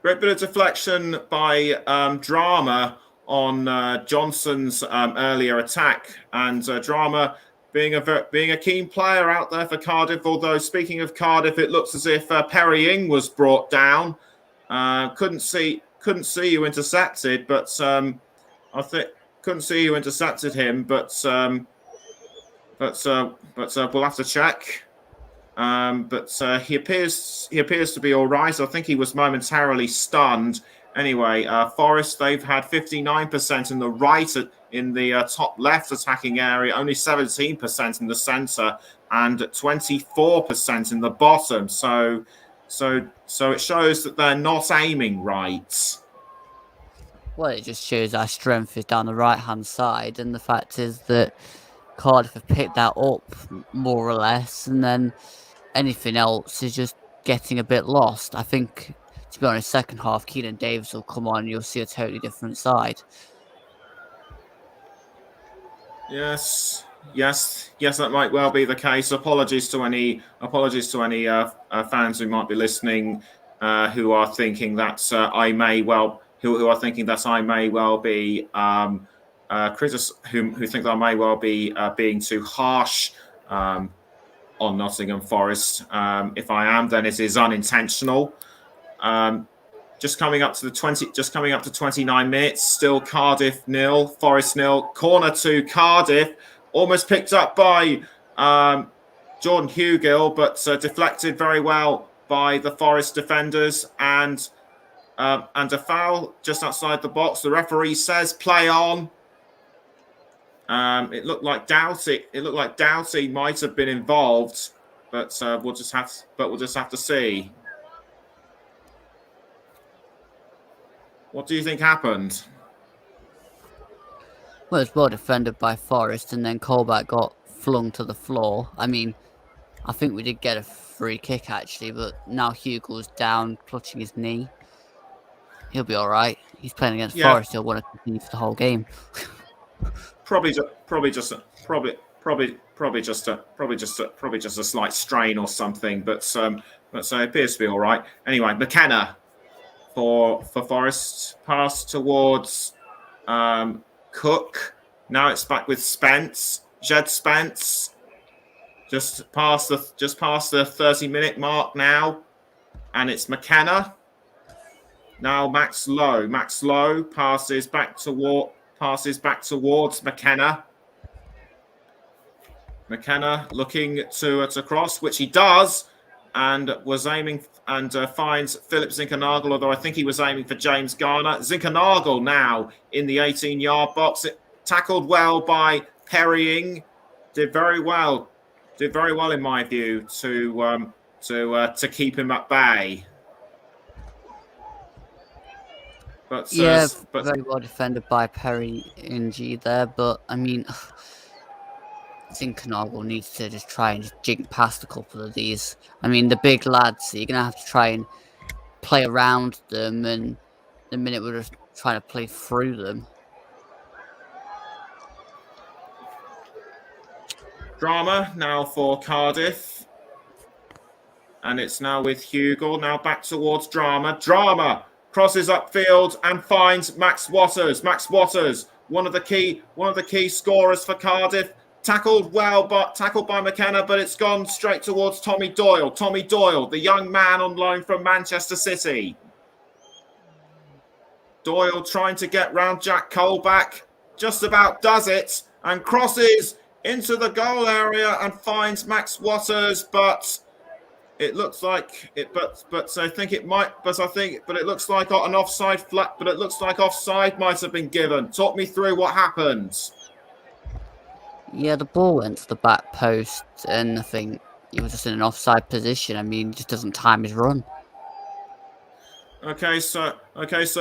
Great bit of deflection by Drama on Johnson's earlier attack, and Drama being a keen player out there for Cardiff. Although, speaking of Cardiff, it looks as if Perry Ing was brought down. Couldn't see who intercepted, but I think couldn't see who intercepted him, but we'll have to check. But he appears to be all right. I think he was momentarily stunned. Anyway, Forest, they've had 59% in the right, in the top left attacking area, only 17% in the centre, and 24% in the bottom. So it shows that they're not aiming right. Well, it just shows our strength is down the right-hand side, and the fact is that Cardiff have picked that up more or less, and then anything else is just getting a bit lost. I think, to be honest, second half, Keenan Davis will come on and you'll see a totally different side. Yes, that might well be the case. Apologies to any fans who might be listening, who are thinking that I may well be who think that I may well be being too harsh on Nottingham Forest. If I am, then it is unintentional. Just coming up to 29 minutes. Still Cardiff 0, Forest 0. Corner to Cardiff, almost picked up by Jordan Hugill, but deflected very well by the Forest defenders, and a foul just outside the box. The referee says play on. It looked like Doughty might have been involved, but we'll just have to see. What do you think happened? Well, it was well defended by Forest, and then Colback got flung to the floor. I mean, I think we did get a free kick actually, but now Hugo's down, clutching his knee. He'll be all right. He's playing against Forest. He'll want to continue for the whole game. Probably just a slight strain or something, but it appears to be all right. Anyway, McKenna for Forest, pass towards Cook. Now it's back with Spence. Jed Spence. Just past the 30-minute mark now, and it's McKenna. Now Max Lowe. Max Lowe passes back towards McKenna. McKenna looking to cross, which he does, and was aiming and finds Philip Zinkernagel, although I think he was aiming for James Garner. Zinkernagel now in the 18-yard box. It tackled well by Perrying. Did very well in my view to keep him at bay. But very well defended by Perry NG there, but I mean, Zinkernagel needs to just try and just jink past a couple of these. I mean, the big lads, you're going to have to try and play around them, and the minute we're just trying to play through them. Drama now for Cardiff. And it's now with Hugill. Now back towards Drama. Drama crosses upfield and finds Max Waters. Max Waters, one of the key scorers for Cardiff. Tackled by McKenna, but it's gone straight towards Tommy Doyle. Tommy Doyle, the young man on loan from Manchester City. Doyle trying to get round Jack Colback. Just about does it and crosses into the goal area and finds Max Waters, but it looks like it. But I think it might. But it looks like an offside flat. But it looks like offside might have been given. Talk me through what happened. Yeah, the ball went to the back post, and I think he was just in an offside position. I mean, he just doesn't time his run. Okay, so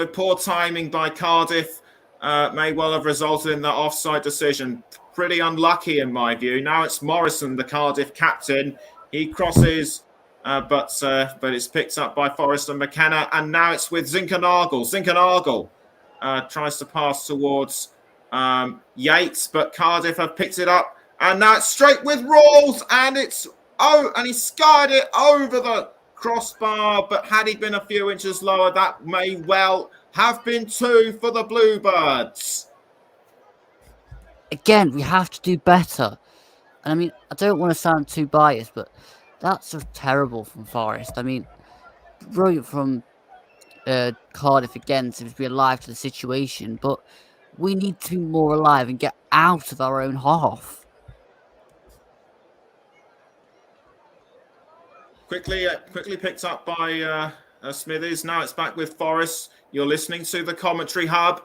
poor timing by Cardiff may well have resulted in that offside decision. Pretty unlucky in my view. Now it's Morrison, the Cardiff captain. He crosses, but it's picked up by Forrest and McKenna, and now it's with Zinkernagel. Zinkernagel tries to pass towards Yates, but Cardiff have picked it up, and now it's straight with Rawls, and he skied it over the crossbar, but had he been a few inches lower, that may well have been 2 for the Bluebirds. Again, we have to do better. And I mean, I don't want to sound too biased, but that's just terrible from Forest. I mean, brilliant from Cardiff again to be alive to the situation, but We need to be more alive and get out of our own half. Quickly picked up by Smithies. Now it's back with Forest. You're listening to the Commentary Hub,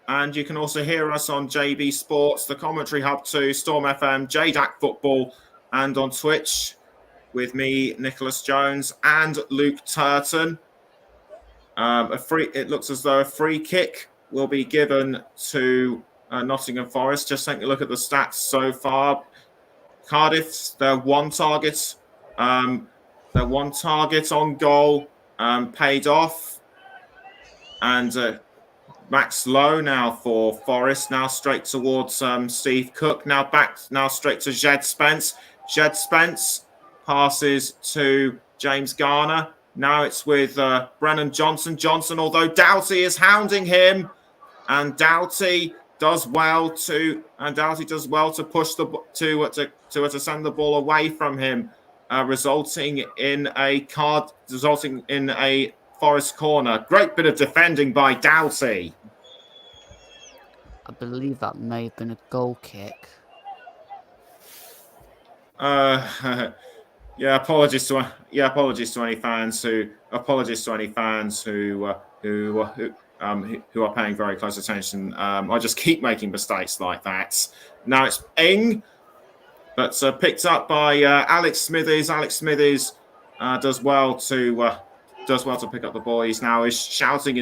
and you can also hear us on JB Sports, the Commentary Hub 2, Storm FM, J-DAC Football, and on Twitch with me, Nicholas Jones, and Luke Turton. It looks as though a free kick will be given to Nottingham Forest. Just taking a look at the stats so far. Cardiff, their one target on goal paid off, and Max Lowe now for Forest. Now straight towards Steve Cook. Now straight to Jed Spence. Jed Spence passes to James Garner. Now it's with Brennan Johnson. Johnson, although Doughty is hounding him, and Doughty does well to push to send the ball away from him, resulting in a Forest corner. Great bit of defending by Doughty. I believe that may have been a goal kick. Apologies to any fans who are paying very close attention. I just keep making mistakes like that. Now it's Ing, but picked up by Alex Smithies. Alex Smithies does well to pick up the ball. He's now shouting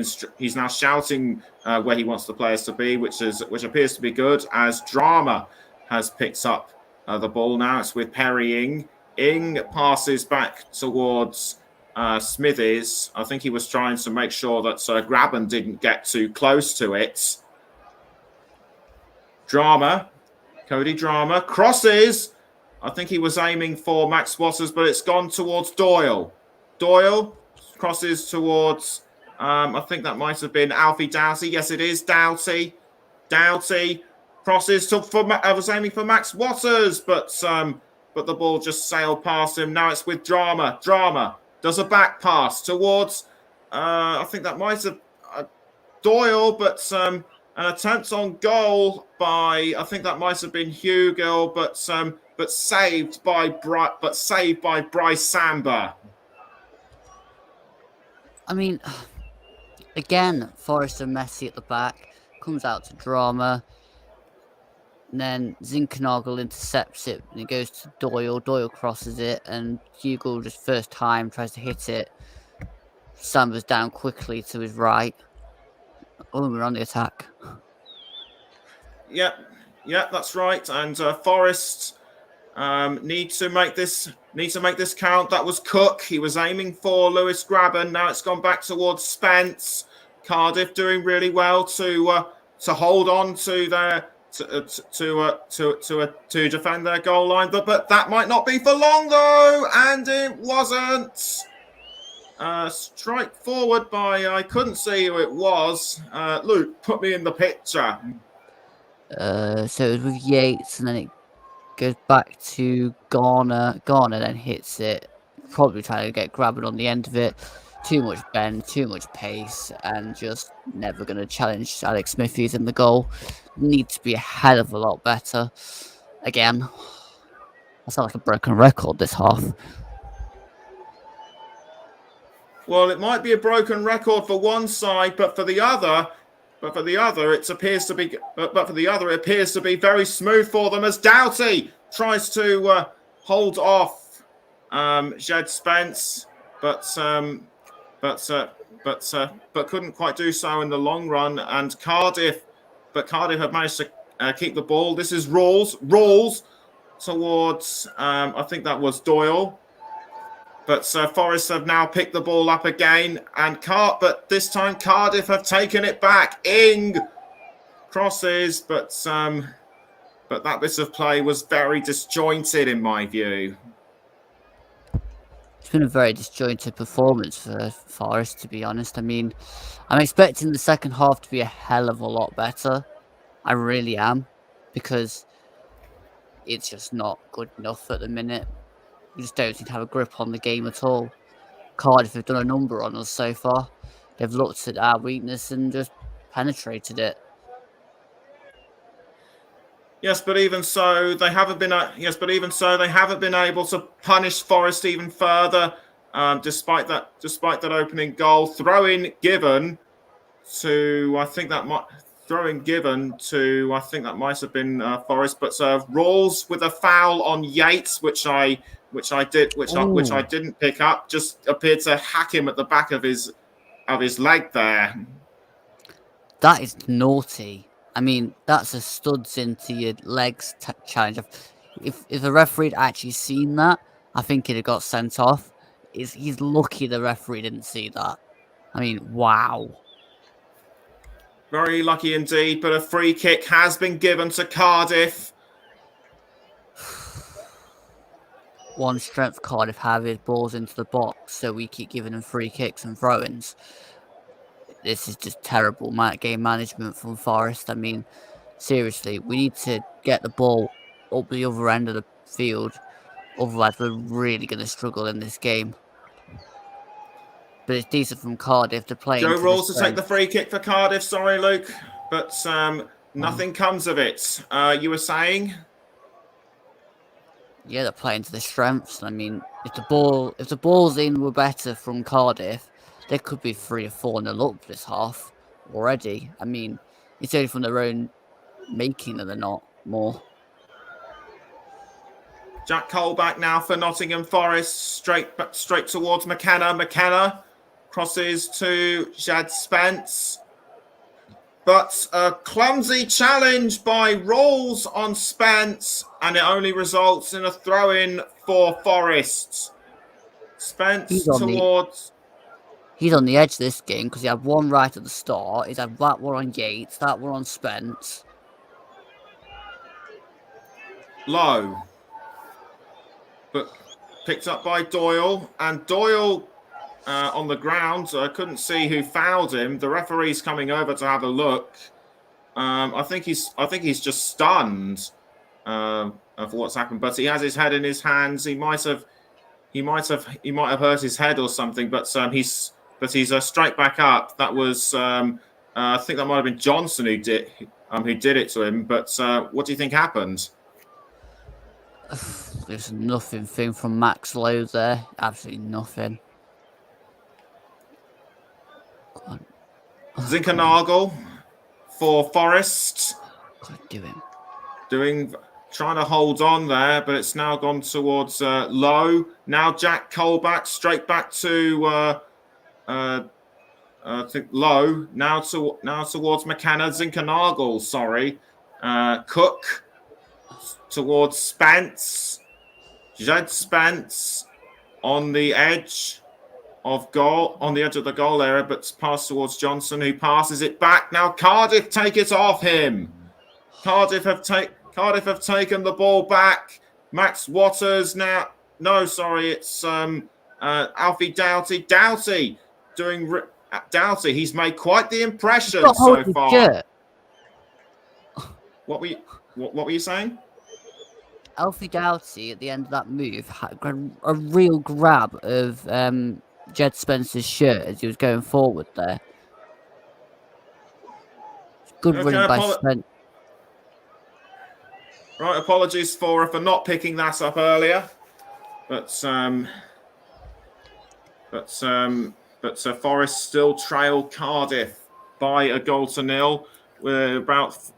where he wants the players to be, which appears to be good. As Drama has picked up the ball. Now it's with Perry Ing. Ing passes back towards Smithies. I think he was trying to make sure that Graben didn't get too close to it. Cody Drama crosses. I think he was aiming for Max Waters, but it's gone towards Doyle. Doyle crosses towards, I think that might have been Alfie Doughty. Yes, it is Doughty. Doughty crosses I was aiming for Max Waters, but the ball just sailed past him. Now it's with Drama. Drama does a back pass towards, I think that might have Doyle, but an attempt on goal by, I think that might have been Hugo, but saved by Bryce Samba. I mean, again, Forrest and Messi at the back, comes out to Drama. And then Zinkernagel intercepts it, and it goes to Doyle. Doyle crosses it, and Hugo just first time tries to hit it. Samba's down quickly to his right. Oh, we're on the attack. Yeah, that's right. And Forest need to make this count. That was Cook. He was aiming for Lewis Graben. Now it's gone back towards Spence. Cardiff doing really well to hold on to their. To defend their goal line, but that might not be for long though, and it wasn't. Strike forward by, I couldn't see who it was. Luke, put me in the picture. So it was with Yates, and then it goes back to Garner. Garner then hits it, probably trying to get Graben on the end of it. Too much bend, too much pace, and just never going to challenge Alex Smithies in the goal. Need to be a hell of a lot better. Again, I sound like a broken record this half. Well, it might be a broken record for one side, but for the other, it appears to be very smooth for them as Doughty tries to hold off Jed Spence, but couldn't quite do so in the long run. And Cardiff have managed to keep the ball. This is Rawls towards, I think that was Doyle. But Forest have now picked the ball up again, but this time Cardiff have taken it back. Ing crosses, but that bit of play was very disjointed in my view. It's been a very disjointed performance for Forest, to be honest. I mean, I'm expecting the second half to be a hell of a lot better. I really am, because it's just not good enough at the minute. We just don't seem to have a grip on the game at all. Cardiff have done a number on us so far. They've looked at our weakness and just penetrated it. Yes, but even so, they haven't been. Yes, but even so, they haven't been able to punish Forest even further, despite that opening goal. Throw-in given to I think that might have been Forest, but Rawls with a foul on Yates, which I Oh, didn't pick up, just appeared to hack him at the back of his leg there. that is naughty. I mean, that's a studs into your legs challenge. If the referee had actually seen that, I think he'd have got sent off. He's lucky the referee didn't see that. I mean, wow. Very lucky indeed, but a free kick has been given to Cardiff. One strength Cardiff have is balls into the box, so we keep giving them free kicks and throw-ins. This is just terrible game management from Forest. I mean, seriously, we need to get the ball up the other end of the field. Otherwise, we're really going to struggle in this game. But it's decent from Cardiff to play Joe into the Rawls to take the strength. free kick for Cardiff. Sorry, Luke, but nothing comes of it. You were saying? Yeah, they're playing to the strengths. I mean, if the balls in were better from Cardiff, they could be 3 or 4-0 up this half already. I mean, it's only from their own making that they're not more. Jack Colback now for Nottingham Forest, straight towards McKenna. McKenna crosses to Jad Spence. But a clumsy challenge by Rawls on Spence, and it only results in a throw-in for Forest. Spence towards... He's on the edge of this game because he had one right at the start. He's had that one on Yates, that one on Spence. Low. But picked up by Doyle, and Doyle on the ground. I couldn't see who fouled him. The referee's coming over to have a look. I think he's just stunned for what's happened. But he has his head in his hands. He might have hurt his head or something. But he's straight back up. That was I think that might have been Johnson who did it to him. But what do you think happened? There's nothing thing from Max Lowe there. Absolutely nothing. Zinkernagel for Forest. Trying to hold on there, but it's now gone towards Lowe. Now Jack Colback straight back to I think Lowe. Now towards McKenna. Zinkernagel, sorry. Cook towards Spence. Jed Spence on the edge of the goal area, but pass towards Johnson, who passes it back. Now Cardiff take it off him. Cardiff have taken the ball back. Max Waters now. No, sorry, it's Alfie Doughty. Doughty. He's made quite the impression so far. Shirt. What were you saying? Alfie Doughty at the end of that move had a real grab of Jed Spencer's shirt as he was going forward there. Good running by Spence. Right, apologies for not picking that up earlier, but Forest still trail Cardiff by a goal to nil. We're about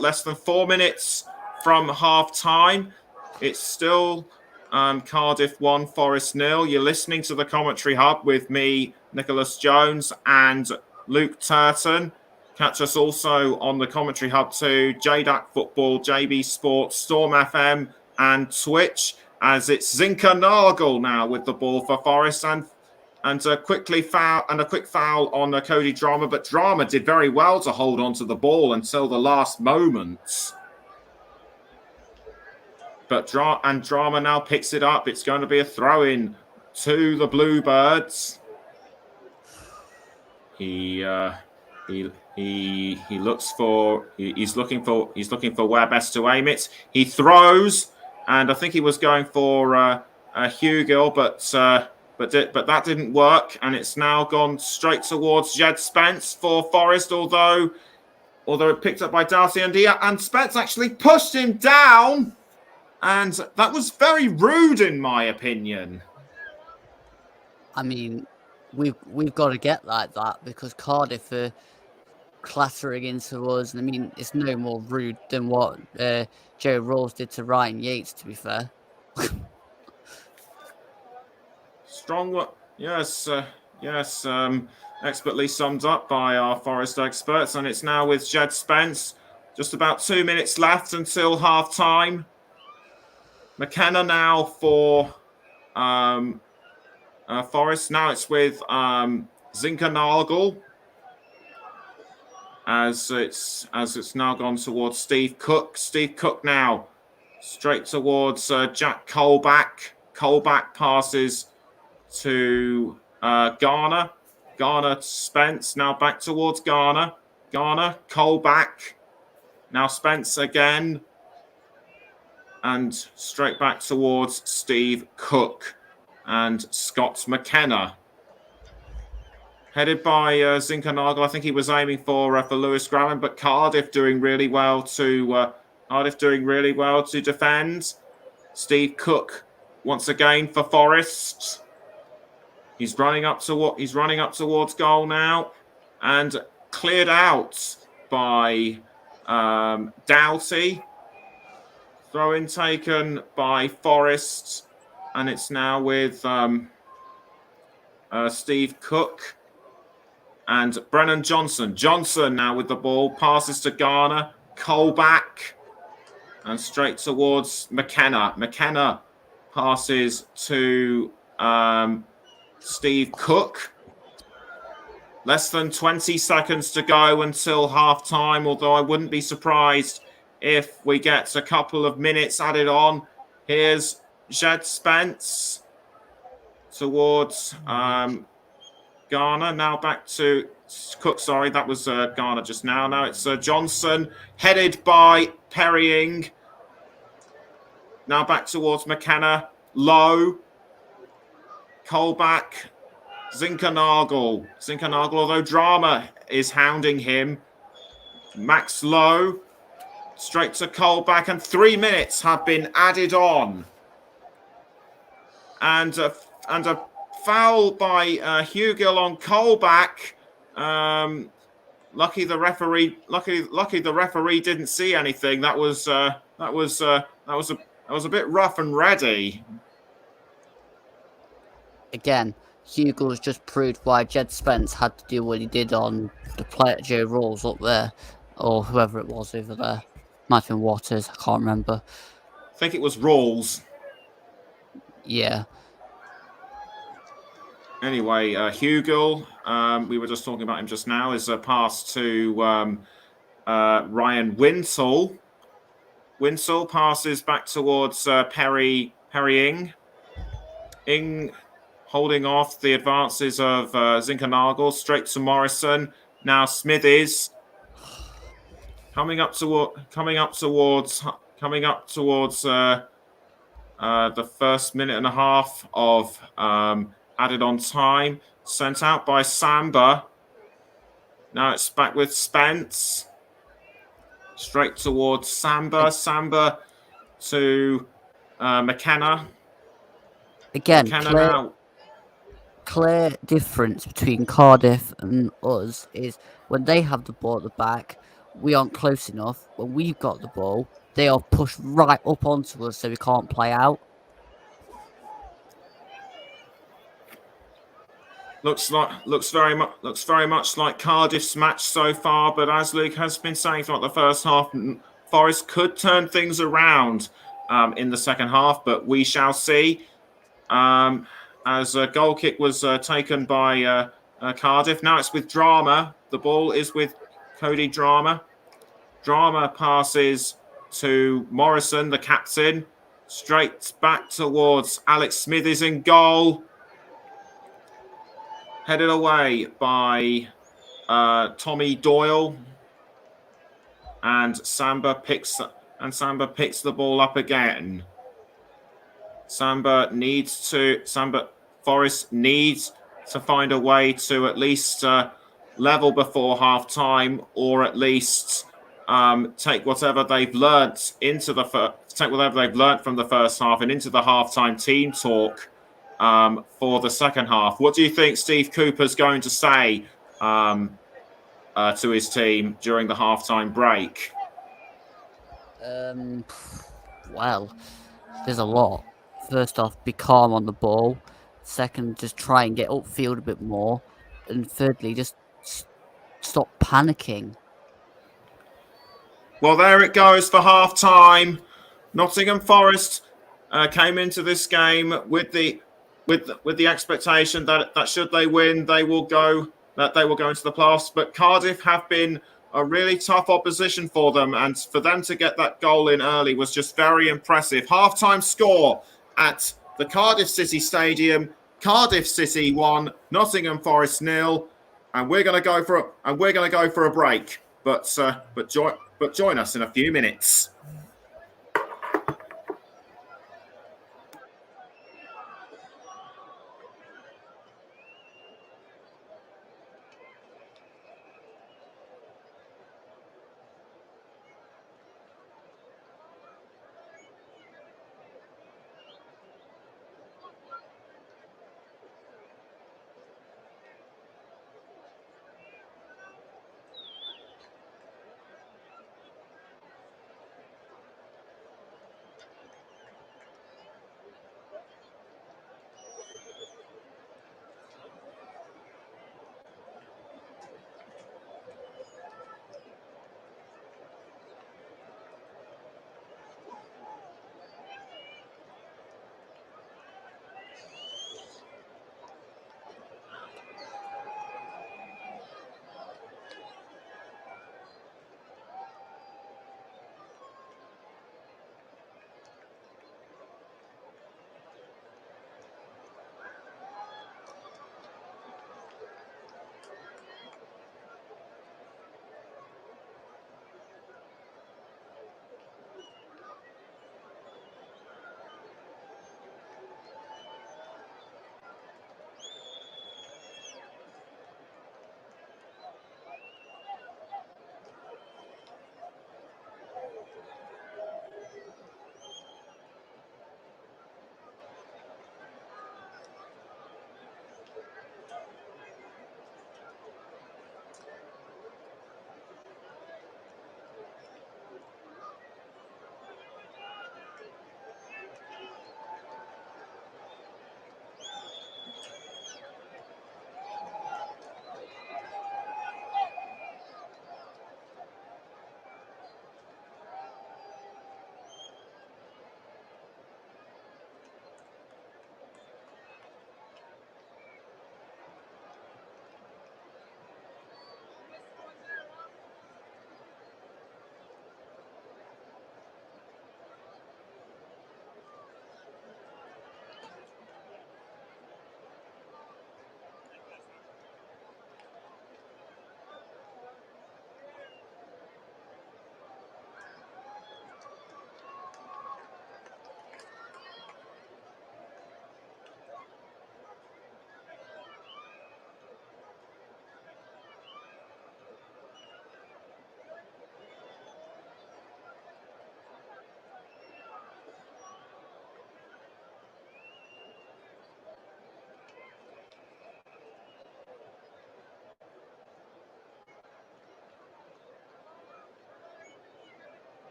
less than 4 minutes from half time. It's still Cardiff 1, Forest 0. You're listening to the Commentary Hub with me, Nicholas Jones, and Luke Turton. Catch us also on the Commentary Hub too, J-DAC Football, JB Sports, Storm FM, and Twitch. As it's Zinkernagel now with the ball for Forest, and a quick foul on Cody Drama, but Drama did very well to hold on to the ball until the last moments. But Drama now picks it up. It's going to be a throw-in to the Bluebirds. He's looking for where best to aim it. He throws, and I think he was going for Hugill, but that didn't work, and it's now gone straight towards Jed Spence for Forest. Although although picked up by Darcy and Spence actually pushed him down. And that was very rude, in my opinion. I mean, we've got to get like that because Cardiff are clattering into us. And I mean, it's no more rude than what Joe Rawls did to Ryan Yates, to be fair. Strong one. Yes, yes. Expertly summed up by our Forest experts. And it's now with Jed Spence. Just about 2 minutes left until half time. McKenna now for Forest. Now it's with Zinkernagel as it's now gone towards Steve Cook. Steve Cook now straight towards Jack Colback. Colback passes to Garner. Garner Spence. Now back towards Garner. Garner Colback. Now Spence again. And straight back towards Steve Cook and Scott McKenna. Headed by Zinkernagel. I think he was aiming for Lewis Graham, but Cardiff doing really well to defend. Steve Cook once again for Forest. He's running up towards goal now, and cleared out by Doughty. Throw-in taken by Forest, and it's now with Steve Cook and Brennan Johnson. Johnson now with the ball, passes to Garner, Colback, and straight towards McKenna. McKenna passes to Steve Cook. Less than 20 seconds to go until half-time, although I wouldn't be surprised if we get a couple of minutes added on. Here's Jed Spence towards Garner. Now back to Cook. Sorry, that was Garner just now. Now it's Johnson, headed by Perrying. Now back towards McKenna. Low. Colback. Zinkernagel. Zinkernagel, although Drama is hounding him. Max Low. Straight to Colback, and 3 minutes have been added on. And a foul by Hugill on Colback. Lucky the referee didn't see anything. That was a bit rough and ready. Again, Hugill's just proved why Jed Spence had to do what he did on the player Joe Rawls up there, or whoever it was over there. Might have been Waters, I can't remember. I think it was Rawls. Yeah. Anyway, Hugill, we were just talking about him just now, is a pass to Ryan Winsell. Winsell passes back towards Perrying. Ing holding off the advances of Zinkernagel, straight to Morrison. Now Smithies. Coming up towards the first minute and a half of added on time. Sent out by Samba. Now it's back with Spence. Straight towards Samba. Samba to McKenna. Again, McKenna clear difference between Cardiff and us is when they have the ball at the back, we aren't close enough. When we've got the ball, they are pushed right up onto us, so we can't play out. Looks very much like Cardiff's match so far. But as Luke has been saying throughout the first half, Forest could turn things around in the second half. But we shall see. As a goal kick was taken by Cardiff. Now it's with Drama. The ball is with Cody Drama. Drama passes to Morrison, the captain. Straight back towards Alex Smithies in goal. Headed away by Tommy Doyle. And Samba picks the ball up again. Forest needs to find a way to at least level before half time, or at least take whatever they've learnt into the take whatever they've learnt from the first half and into the halftime team talk for the second half. What do you think Steve Cooper's going to say to his team during the halftime break? Well, there's a lot. First off, be calm on the ball. Second, just try and get upfield a bit more. And thirdly, just stop panicking. Well, there it goes for half time. Nottingham Forest came into this game with the expectation that should they win, they will go into the playoffs. But Cardiff have been a really tough opposition for them, and for them to get that goal in early was just very impressive. Half-time score at the Cardiff City Stadium: Cardiff City 1, Nottingham Forest 0. And we're going to go for a break. But join us in a few minutes.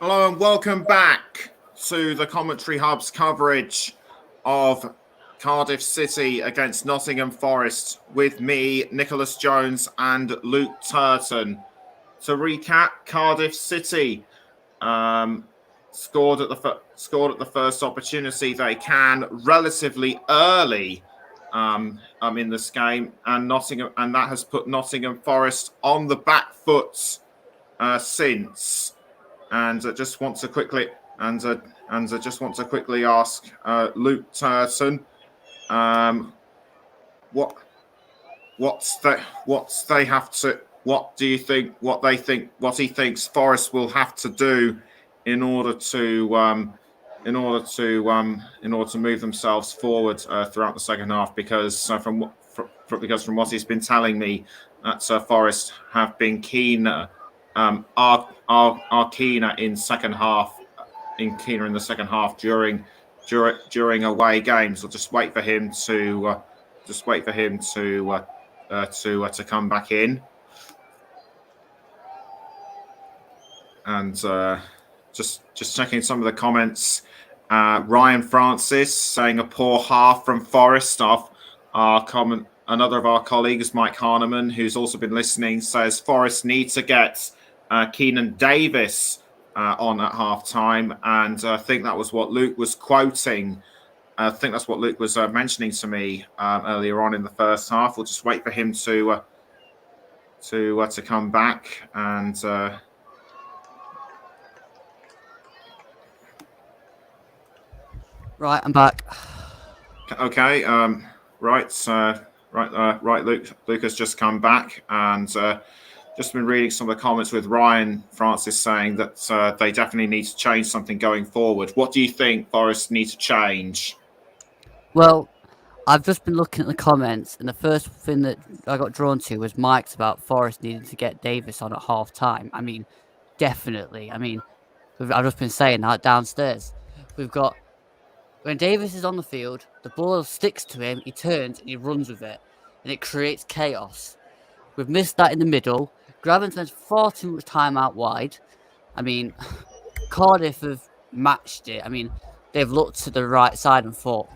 Hello and welcome back to the Commentary Hub's coverage of Cardiff City against Nottingham Forest with me, Nicholas Jones, and Luke Turton. To recap, Cardiff City scored at the first opportunity they can relatively early in this game, and that has put Nottingham Forest on the back foot since. And I just want to quickly ask Luke Turton, what he thinks Forest will have to do in order to move themselves forward throughout the second half, because from what he's been telling me, that Forest have been keener. Are keener in second half, in the second half during away games. We'll just wait for him to come back in, and just checking some of the comments. Ryan Francis saying a poor half from Forest. Another of our colleagues, Mike Harneman, who's also been listening, says Forest need to get Keenan Davis on at half time, and I think that was what Luke was quoting. I think that's what Luke was mentioning to me earlier on in the first half. We'll just wait for him to come back, and Right, I'm back. Okay, right. Luke has just come back, and just been reading some of the comments with Ryan Francis saying that they definitely need to change something going forward. What do you think Forest need to change? Well, I've just been looking at the comments, and the first thing that I got drawn to was Mike's about Forest needing to get Davis on at half time. I mean, definitely. I mean, I've just been saying that downstairs. We've got, when Davis is on the field, the ball sticks to him, he turns and he runs with it, and it creates chaos. We've missed that in the middle. Graven spends far too much time out wide. I mean, Cardiff have matched it. I mean, they've looked to the right side and thought,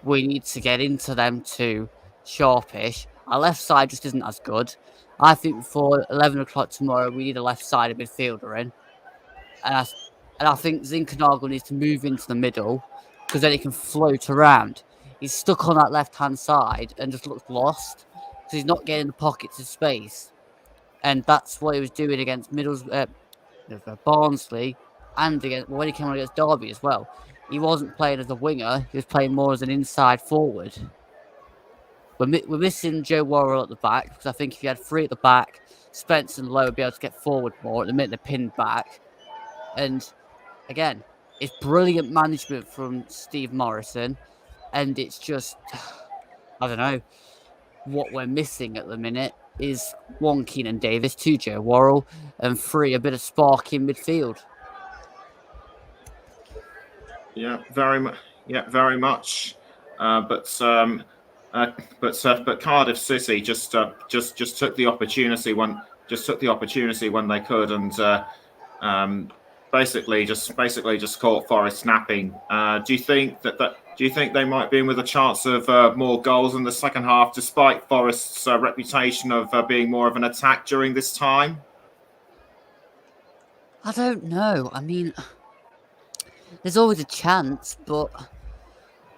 we need to get into them too sharpish. Our left side just isn't as good. I think before 11 o'clock tomorrow, we need a left-sided midfielder in. And I think Zinkernagel needs to move into the middle, because then he can float around. He's stuck on that left-hand side and just looks lost, because he's not getting the pockets of space. And that's what he was doing against Barnsley, and when he came on against Derby as well. He wasn't playing as a winger, he was playing more as an inside forward. We're missing Joe Worrell at the back, because I think if you had three at the back, Spence and Lowe would be able to get forward more. At the minute, they're pinned back. And again, it's brilliant management from Steve Morrison, and it's just, I don't know, what we're missing at the minute is 1, Keenan Davis, 2, Joe Worrell, and 3, a bit of spark in midfield. Yeah, very much. But Cardiff City just took the opportunity when they could, and basically just caught Forest napping. Do you think they might be in with a chance of more goals in the second half, despite Forest's reputation of being more of an attack during this time? I don't know. I mean, there's always a chance, but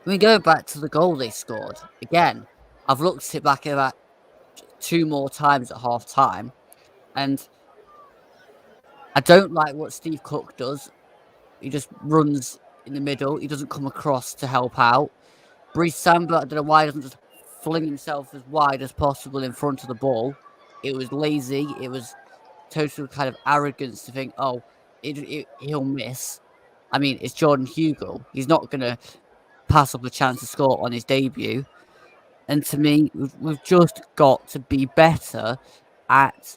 when we go back to the goal they scored, again, I've looked at it back about 2 more times at half time, and I don't like what Steve Cook does. He just runs in the middle. He doesn't come across to help out. Brees Samba, I don't know why he doesn't just fling himself as wide as possible in front of the ball. It was lazy. It was total kind of arrogance to think, oh, he'll miss. I mean, it's Jordan Hugill. He's not going to pass up a chance to score on his debut. And to me, we've just got to be better at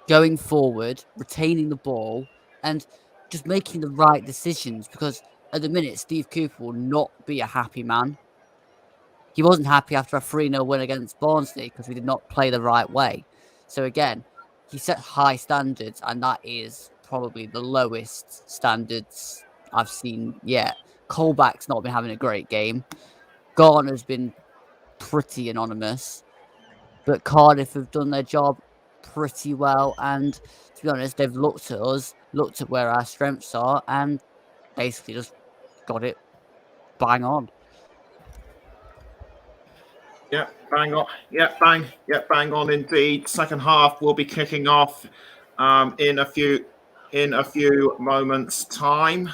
going forward, retaining the ball, and just making the right decisions, because at the minute, Steve Cooper will not be a happy man. He wasn't happy after a 3-0 win against Barnsley because we did not play the right way. So again, he set high standards, and that is probably the lowest standards I've seen yet. Colback's not been having a great game. Garner's been pretty anonymous. But Cardiff have done their job pretty well. And to be honest, they've looked at us, looked at where our strengths are, and basically just got it bang on. Yeah, bang on. Yeah, bang on indeed. Second half will be kicking off in a few moments' time.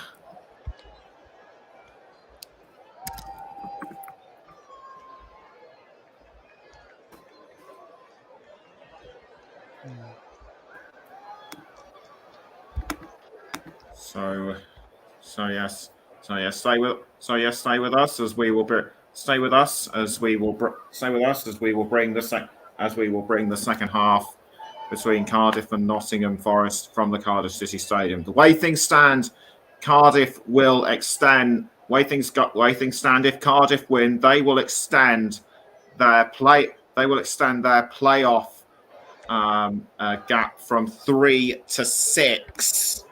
Stay with us as we will bring the second half between Cardiff and Nottingham Forest from the Cardiff City Stadium. The way things stand, Cardiff will extend. If Cardiff win, they will extend their playoff gap from 3 to 6.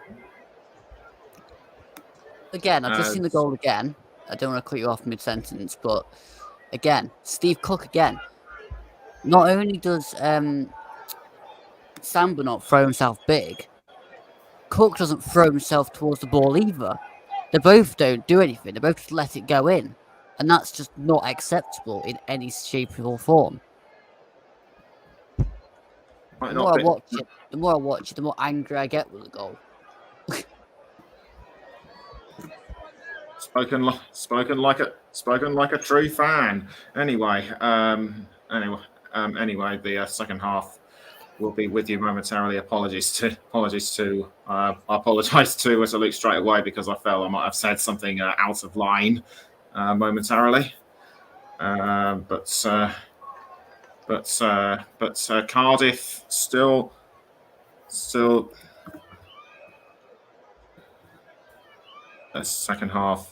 Again, I've just seen the goal again. I don't want to cut you off mid-sentence, but again, Steve Cook again. Not only does Samba not throw himself big, Cook doesn't throw himself towards the ball either. They both don't do anything. They both just let it go in. And that's just not acceptable in any shape or form. The more I watch it, the more angry I get with the goal. Spoken like a true fan. Anyway, the second half will be with you momentarily. I apologise to Luke straight away because I felt I might have said something out of line momentarily. But Cardiff still. Second half,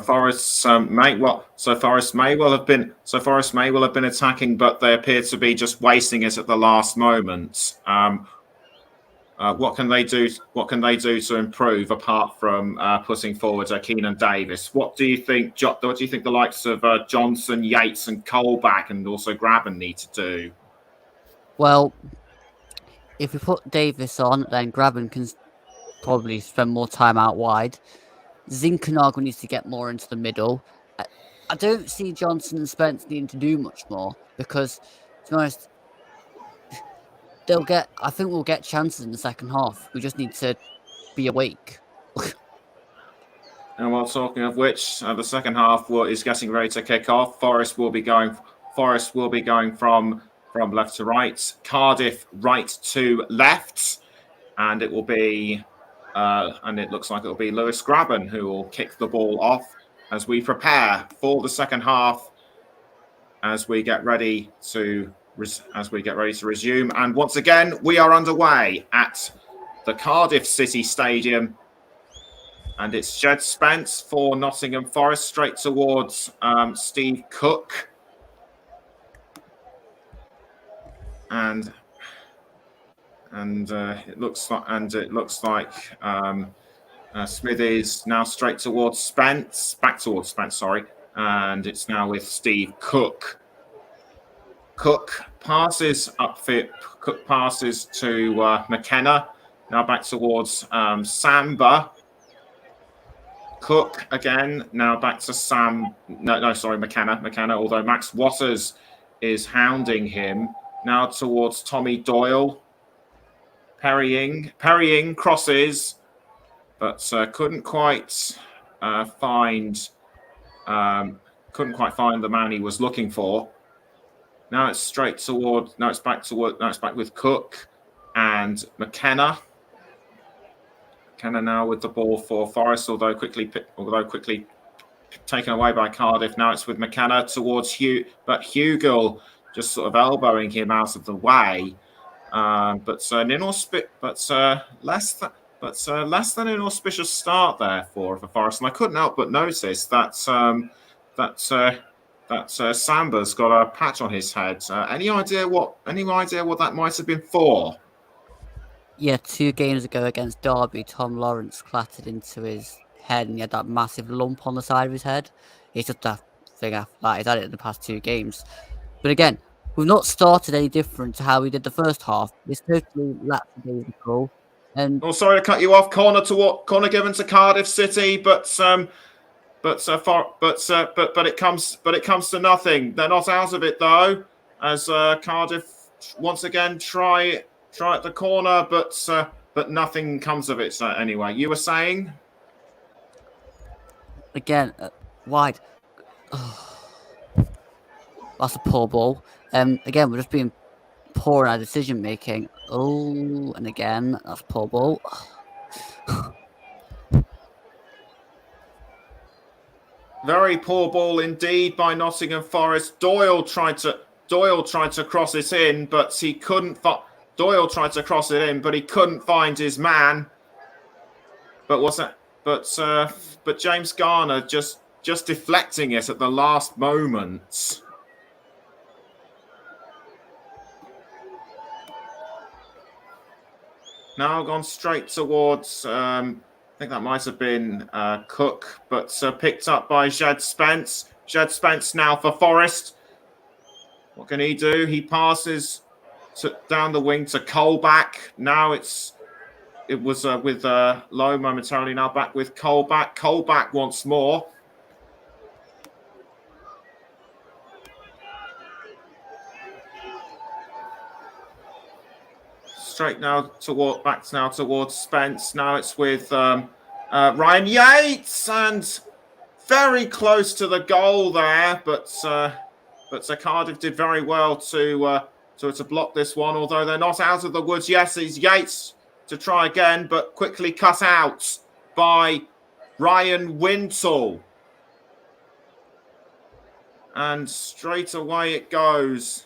Forest may well have been attacking, but they appear to be just wasting it at the last moment. What can they do? What can they do to improve apart from putting forward Keenan Davis? What do you think? What do you think the likes of Johnson, Yates, and Colback, and also Graben need to do? Well, if we put Davis on, then Graben can probably spend more time out wide. Zinkernagel needs to get more into the middle. I don't see Johnson and Spence needing to do much more because, to be honest, I think we'll get chances in the second half. We just need to be awake. And while talking of which, the second half is getting ready to kick off. Forest will be going from left to right. Cardiff right to left, and it will be. And it looks like it will be Lewis Graben who will kick the ball off as we prepare for the second half. As we get ready to resume, and once again we are underway at the Cardiff City Stadium, and it's Jed Spence for Nottingham Forest straight towards Steve Cook, and it looks like Smithies now straight towards Spence, back towards Spence, sorry, and it's now with Steve Cook. Cook passes upfield. Cook passes to McKenna. Now back towards Samba. Cook again. Now back to McKenna. Although Max Waters is hounding him. Now towards Tommy Doyle. Perrying crosses, but couldn't quite find the man he was looking for. Now it's back with Cook and McKenna. McKenna now with the ball for Forest, although quickly taken away by Cardiff. Now it's with McKenna towards Hugh, but Hugel just sort of elbowing him out of the way. Less than an auspicious start there for Forest, and I couldn't help but notice that Samba's got a patch on his head. Any idea what that might have been for? Yeah, 2 games ago against Derby, Tom Lawrence clattered into his head and he had that massive lump on the side of his head. It's just a thing after that. He's had it in the past 2 games. But again, we've not started any different to how we did the first half. It's totally lackadaisical. And Oh, sorry to cut you off. Corner given to Cardiff City, but it comes to nothing. They're not out of it though, as Cardiff once again try at the corner, but nothing comes of it. Anyway, you were saying? again, wide. That's a poor ball. Again, we're just being poor in our decision making. Oh, and again, that's poor ball. Very poor ball indeed by Nottingham Forest. Doyle tried to cross it in, but he couldn't. Doyle tried to cross it in, but he couldn't find his man. But what's that? But James Garner just deflecting it at the last moment. Now gone straight towards. I think that might have been Cook, but picked up by Jed Spence. Jed Spence now for Forest. What can he do? He passes down the wing to Colback. Now it was with Lowe momentarily. Now back with Colback. Colback once more. Straight now towards Spence. Now it's with Ryan Yates, and very close to the goal there, but Cardiff did very well to block this one. Although they're not out of the woods. Yes, it's Yates to try again, but quickly cut out by Ryan Wintle, and straight away it goes.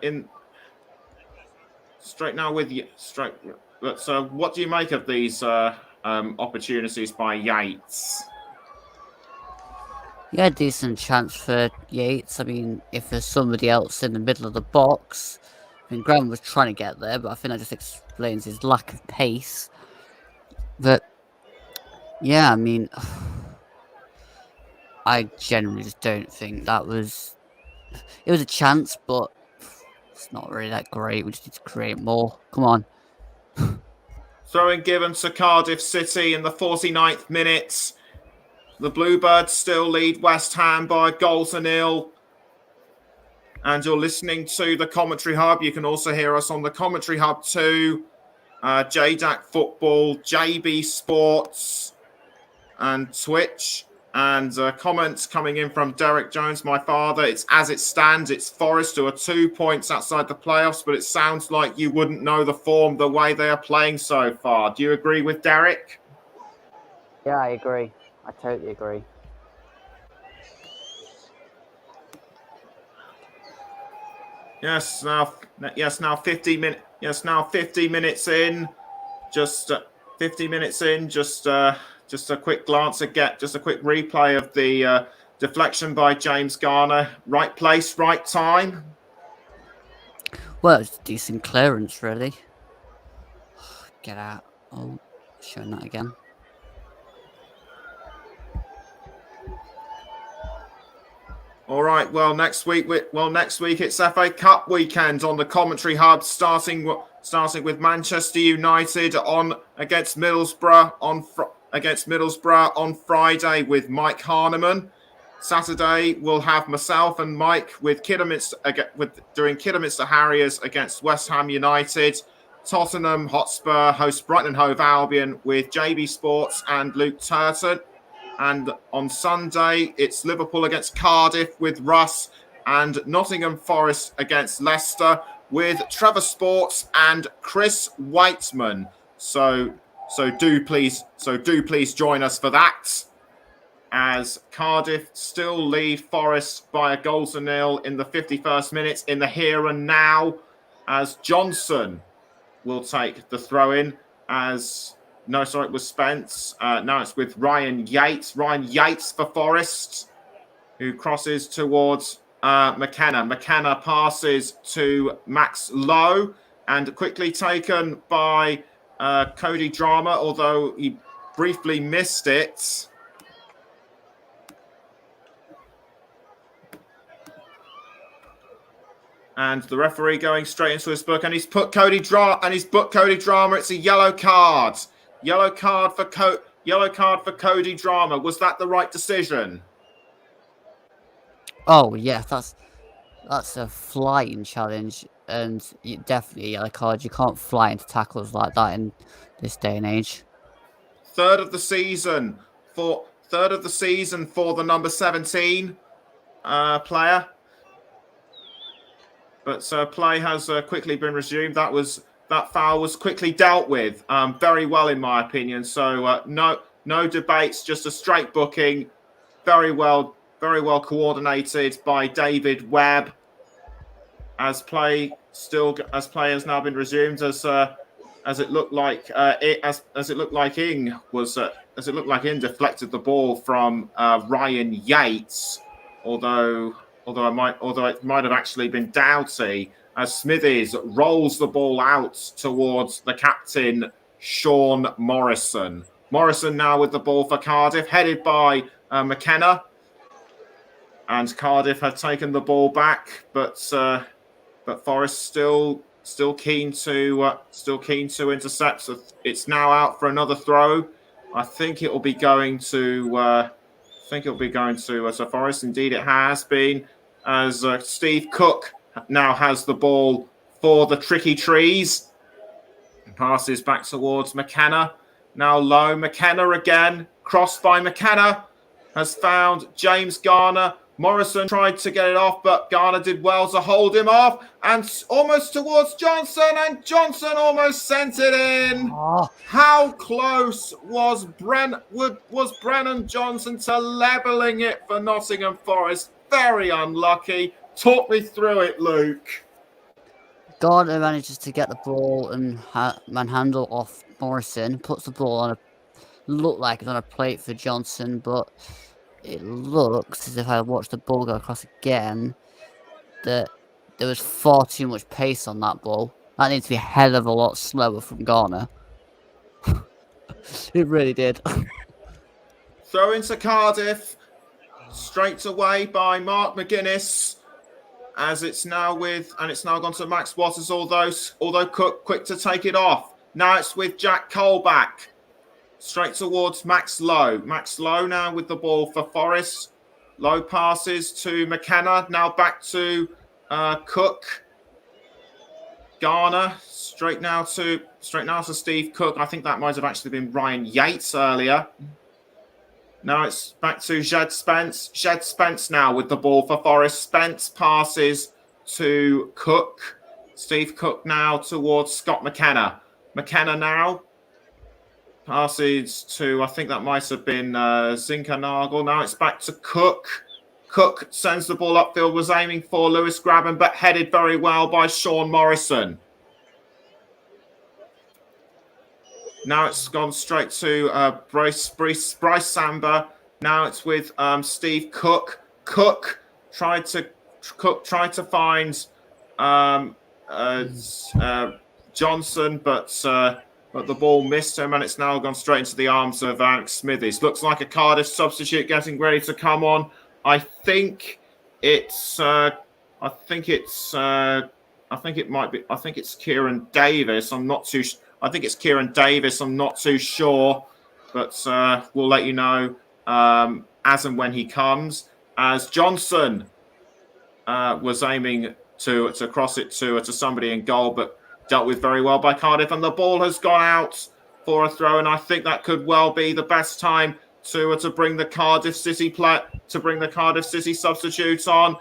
In straight now with straight. But what do you make of these opportunities by Yates? Yeah, decent chance for Yates. I mean, if there's somebody else in the middle of the box, I mean, Graham was trying to get there, but I think that just explains his lack of pace. But yeah, I mean, I generally just don't think that was. It was a chance, but it's not really that great. We just need to create more. Come on. Throwing given to Cardiff City in the 49th minute. The Bluebirds still lead West Ham by 1-0. And you're listening to the Commentary Hub. You can also hear us on the Commentary Hub too. J-DAC Football, JB Sports, and Twitch. And comments coming in from Derek Jones, my father. It's as it stands. It's Forest who are 2 points outside the playoffs, but it sounds like you wouldn't know the form the way they are playing so far. Do you agree with Derek? Yeah, I agree. I totally agree. Yes, now 50 minutes. Yes, now 50 minutes in. Just 50 minutes in. Just a quick glance just a quick replay of the deflection by James Garner. Right place, right time. Well, it's a decent clearance, really. Get out. Oh, showing that again. All right. Well, next week it's FA Cup weekend on the Commentary Hub, starting with Manchester United against Middlesbrough on Friday with Mike Harneman. Saturday we'll have myself and Mike with doing Kidderminster Harriers against West Ham United. Tottenham Hotspur host Brighton and Hove Albion with JB Sports and Luke Turton. And on Sunday, it's Liverpool against Cardiff with Russ, and Nottingham Forest against Leicester with Trevor Sports and Chris Whiteman. So do please join us for that, as Cardiff still lead Forest by 1-0 in the 51st minute in the here and now, as Johnson will take the throw in, as No, sorry, it was Spence. Now it's with Ryan Yates. Ryan Yates for Forest, who crosses towards McKenna. McKenna passes to Max Lowe and quickly taken by Cody Drama, although he briefly missed it. And the referee going straight into his book, and he's put Cody Drama. It's a yellow card. Yellow card for Cody Drama. Was that the right decision? Oh yeah, that's a flying challenge, and definitely a yellow card. You can't fly into tackles like that in this day and age. Third of the season for the number 17 player. But play has quickly been resumed. That foul was quickly dealt with very well, in my opinion. So no debates, just a straight booking. Very well coordinated by David Webb. As play has now been resumed, as it looked like Ing deflected the ball from Ryan Yates, although it might have actually been Doughty, as Smithies rolls the ball out towards the captain, Sean Morrison. Morrison now with the ball for Cardiff, headed by McKenna. And Cardiff have taken the ball back, but Forest still keen to intercept. So it's now out for another throw. I think it will be going to Forest. Indeed, it has been, as Steve Cook now has the ball for the Tricky Trees. Passes back towards McKenna. Now low. McKenna again. Crossed by McKenna. Has found James Garner. Morrison tried to get it off, but Garner did well to hold him off. And almost towards Johnson. And Johnson almost sent it in. Oh. How close was Brennan Johnson to levelling it for Nottingham Forest? Very unlucky. Talk me through it, Luke. Garner manages to get the ball and manhandle off Morrison. Puts the ball on looked like it's on a plate for Johnson, but it looks as if I watched the ball go across again that there was far too much pace on that ball. That needs to be a hell of a lot slower from Garner. It really did. Throw into Cardiff, straight away by Mark McGuinness, as it's now gone to Max Waters, although Cook quick to take it off. Now it's with Jack Colback, straight towards Max Lowe. Max Lowe now with the ball for Forest. Lowe passes to McKenna, now back to Cook. Garner, straight now to Steve Cook. I think that might have actually been Ryan Yates earlier. Now it's back to Jed Spence. Jed Spence now with the ball for Forest. Spence passes to Cook. Steve Cook now towards Scott McKenna. McKenna now passes to, I think that might have been Zinkernagel. Now it's back to Cook. Cook sends the ball upfield, was aiming for Lewis Grabban, but headed very well by Sean Morrison. Now it's gone straight to Bryce Samba. Now it's with Steve Cook. Cook tried to find Johnson, but the ball missed him, and it's now gone straight into the arms of Alex Smithies. Looks like a Cardiff substitute getting ready to come on. I think it's Kieran Davis. I think it's Kieran Davis. I'm not too sure, but we'll let you know as and when he comes. As Johnson was aiming to cross it to somebody in goal, but dealt with very well by Cardiff, and the ball has gone out for a throw. And I think that could well be the best time to bring the Cardiff City substitutes on.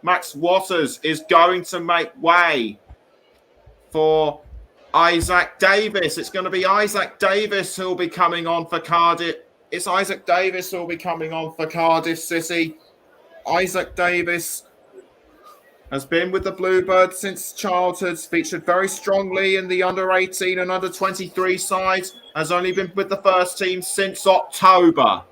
Max Waters is going to make way for Isaac Davis. It's going to be Isaac Davis who will be coming on for Cardiff. It's Isaac Davis who will be coming on for Cardiff City. Isaac Davis has been with the Bluebirds since childhood, featured very strongly in the under-18 and under-23 sides, has only been with the first team since October.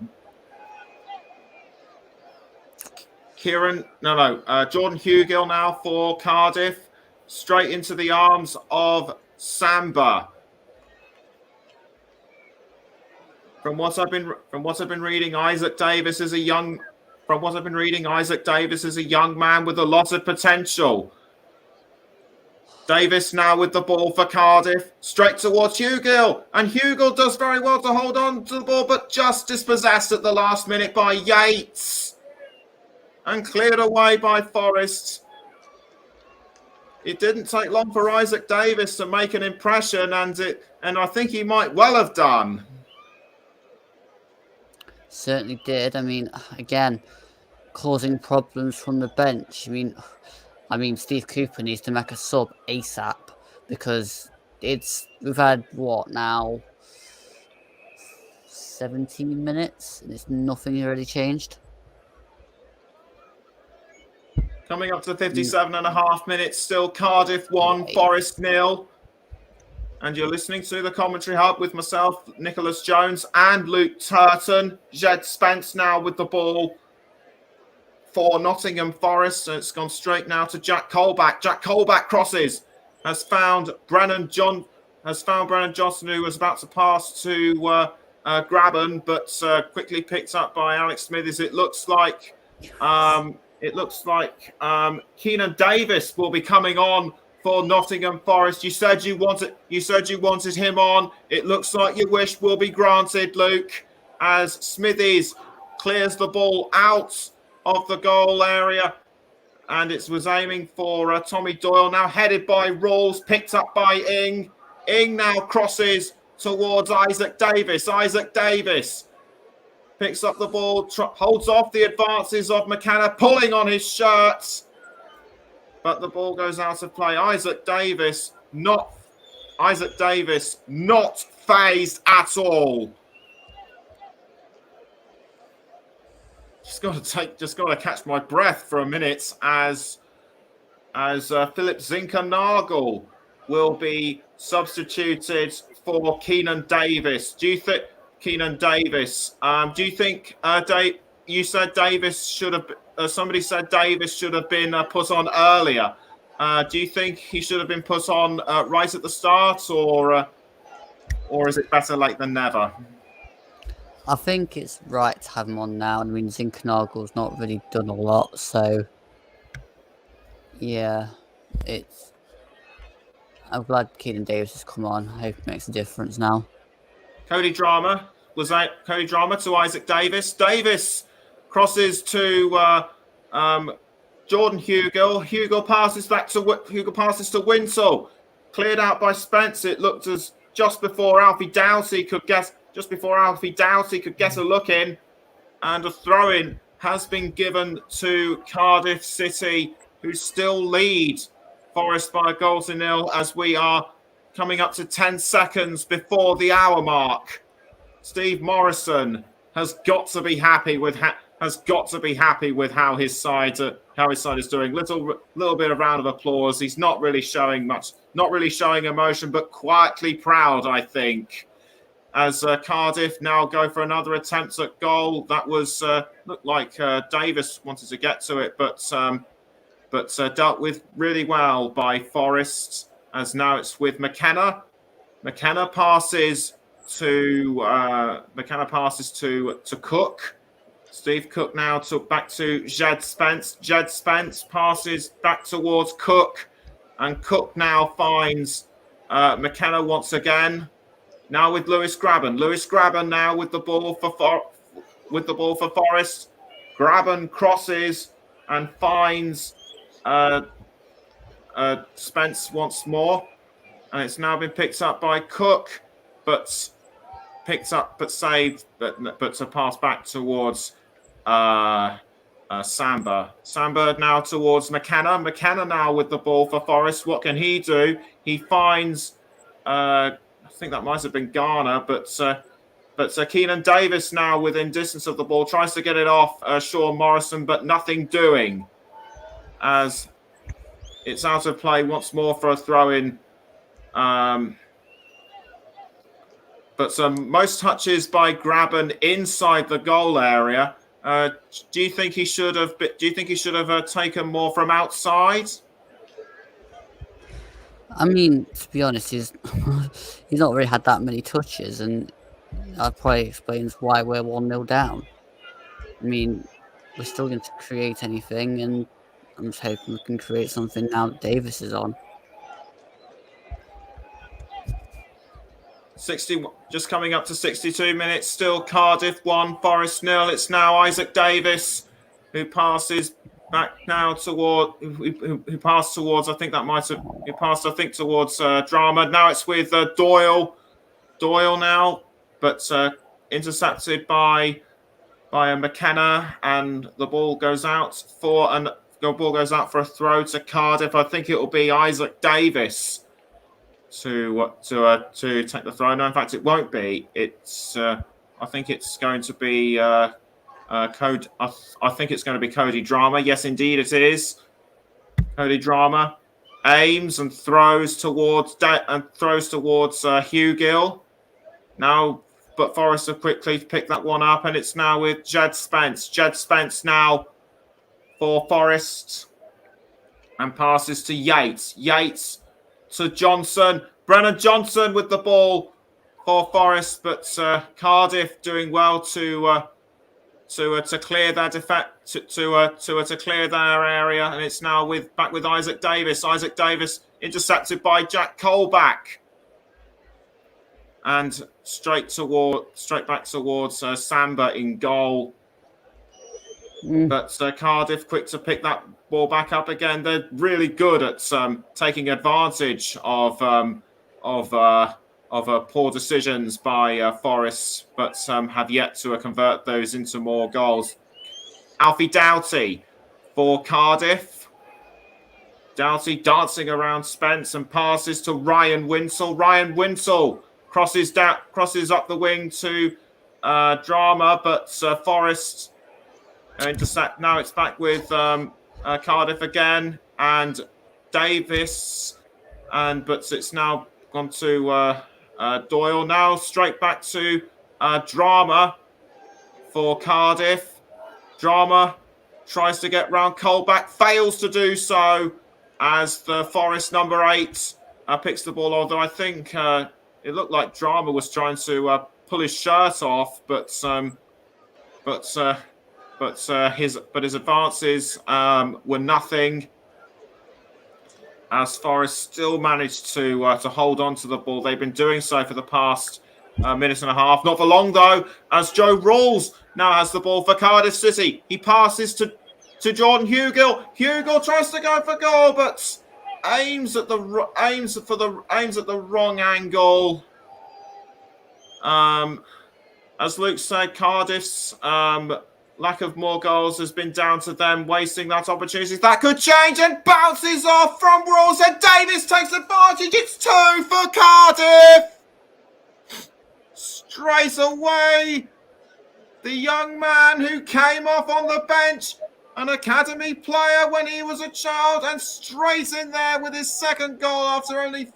Jordan Hugill now for Cardiff, straight into the arms of Samba. From what I've been reading, Isaac Davis is a young man with a lot of potential. Davis now with the ball for Cardiff, straight towards Hugill, and Hugill does very well to hold on to the ball, but just dispossessed at the last minute by Yates and cleared away by Forest. It didn't take long for Isaac Davis to make an impression, and I think he might well have done. Certainly did. I mean, again, causing problems from the bench. I mean, Steve Cooper needs to make a sub ASAP, because we've had what now, 17 minutes, and it's nothing really changed. Coming up to 57.5 minutes, still Cardiff 1, Forest 0. And you're listening to the Commentary Hub with myself, Nicholas Jones, and Luke Turton. Jed Spence now with the ball for Nottingham Forest. And it's gone straight now to Jack Colback. Jack Colback crosses, has found Brennan Johnson, who was about to pass to Graben, but quickly picked up by Alex Smithers. It looks like Keenan Davis will be coming on for Nottingham Forest. You said you wanted him on. It looks like your wish will be granted, Luke, as Smithies clears the ball out of the goal area, and it was aiming for Tommy Doyle, now headed by Rawls, picked up by Ing. Ing now crosses towards Isaac Davis. Isaac Davis picks up the ball, holds off the advances of McKenna, pulling on his shirt. But the ball goes out of play. Isaac Davis not phased at all. Just got to catch my breath for a minute as Philip Zinkernagel will be substituted for Keenan Davis. Do you think Keenan Davis? Do you think Dave? You said Davis should have. Somebody said Davis should have been put on earlier. Do you think he should have been put on right at the start, or is it better late than never? I think it's right to have him on now. I mean, Zinkernagel's not really done a lot, so yeah, I'm glad Keenan Davis has come on. I hope it makes a difference now. Cody Drama to Isaac Davis. Davis crosses to Jordan Hugill. Hugill passes to Winsell. Cleared out by Spence. It looked as just before Alfie Doughty could get a look in, and a throw-in has been given to Cardiff City, who still lead Forest by a goal to nil as we are coming up to 10 seconds before the hour mark. Steve Morrison has got to be happy with how his side is doing. Little bit of round of applause. He's not really showing emotion, but quietly proud, I think. As Cardiff now go for another attempt at goal. That was looked like Davis wanted to get to it, but dealt with really well by Forest. As now it's with McKenna. McKenna passes to Cook. Steve Cook now back to Jed Spence. Jed Spence passes back towards Cook, and Cook now finds McKenna once again. Now with Lewis Graben. Lewis Graben now with the ball for Forest. Graben crosses and finds Spence once more, and it's now been picked up by Cook, but saved, but to pass back towards Samba. Samba now towards McKenna. McKenna now with the ball for Forest. What can he do? He finds. I think that might have been Garner, but Keenan Davis now within distance of the ball, tries to get it off Sean Morrison, but nothing doing. As it's out of play once more for a throw-in. But most touches by Graben inside the goal area. Do you think he should have? Do you think he should have taken more from outside? I mean, to be honest, he's not really had that many touches, and that probably explains why we're 1-0 down. I mean, we're still going to create anything, and I'm just hoping we can create something now that Davis is on. 60, just coming up to 62 minutes. Still Cardiff 1, Forest 0. It's now Isaac Davis who passes back now toward who passed towards. I think that might have he passed. I think towards Drama. Now it's with Doyle. Doyle now, but intercepted by McKenna, and the ball goes out for a throw to Cardiff. I think it will be Isaac Davis to take the throw. No, in fact, it won't be. It's I think it's going to be Code. I think it's going to be Cody Drama. Yes, indeed, it is. Cody Drama aims and throws towards Hugh Gill. Now, but Forest have quickly picked that one up, and it's now with Jed Spence. Jed Spence now for Forest, and passes to Yates. Yates to Johnson. Brennan Johnson with the ball for Forest, but Cardiff doing well to clear their to clear their area, and it's now back with Isaac Davis. Isaac Davis intercepted by Jack Colback, and straight back towards Samba in goal. But Cardiff quick to pick that ball back up again. They're really good at taking advantage of poor decisions by Forest, but have yet to convert those into more goals. Alfie Doughty for Cardiff. Doughty dancing around Spence and passes to Ryan Winsell. Ryan Winsell crosses up the wing to Drama, but Forest intercept. Now it's back with Cardiff again, and Davis, but it's now gone to Doyle. Now straight back to Drama for Cardiff. Drama tries to get round Colback, fails to do so as the Forest number 8 picks the ball. Although I think it looked like Drama was trying to pull his shirt off, but his advances were nothing, as Forest still managed to hold on to the ball. They've been doing so for the past minute and a half. Not for long, though, as Joe Rawls now has the ball for Cardiff City. He passes to Jordan Hugill. Hugill tries to go for goal, but aims at the wrong angle. As Luke said, Cardiff's lack of more goals has been down to them wasting that opportunity. That could change, and bounces off from Rawls, and Davis takes advantage. It's 2 for Cardiff. Straight away, the young man who came off on the bench, an academy player when he was a child, and straight in there with his second goal after only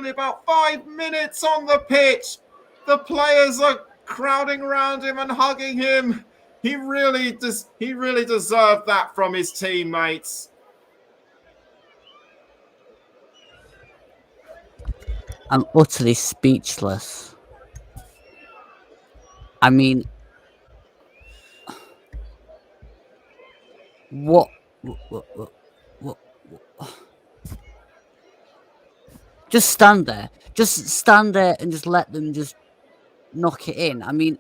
about 5 minutes on the pitch. The players are crowding around him and hugging him. He really deserved that from his teammates. I'm utterly speechless. I mean, what? Just stand there. Just stand there and just let them just knock it in. I mean,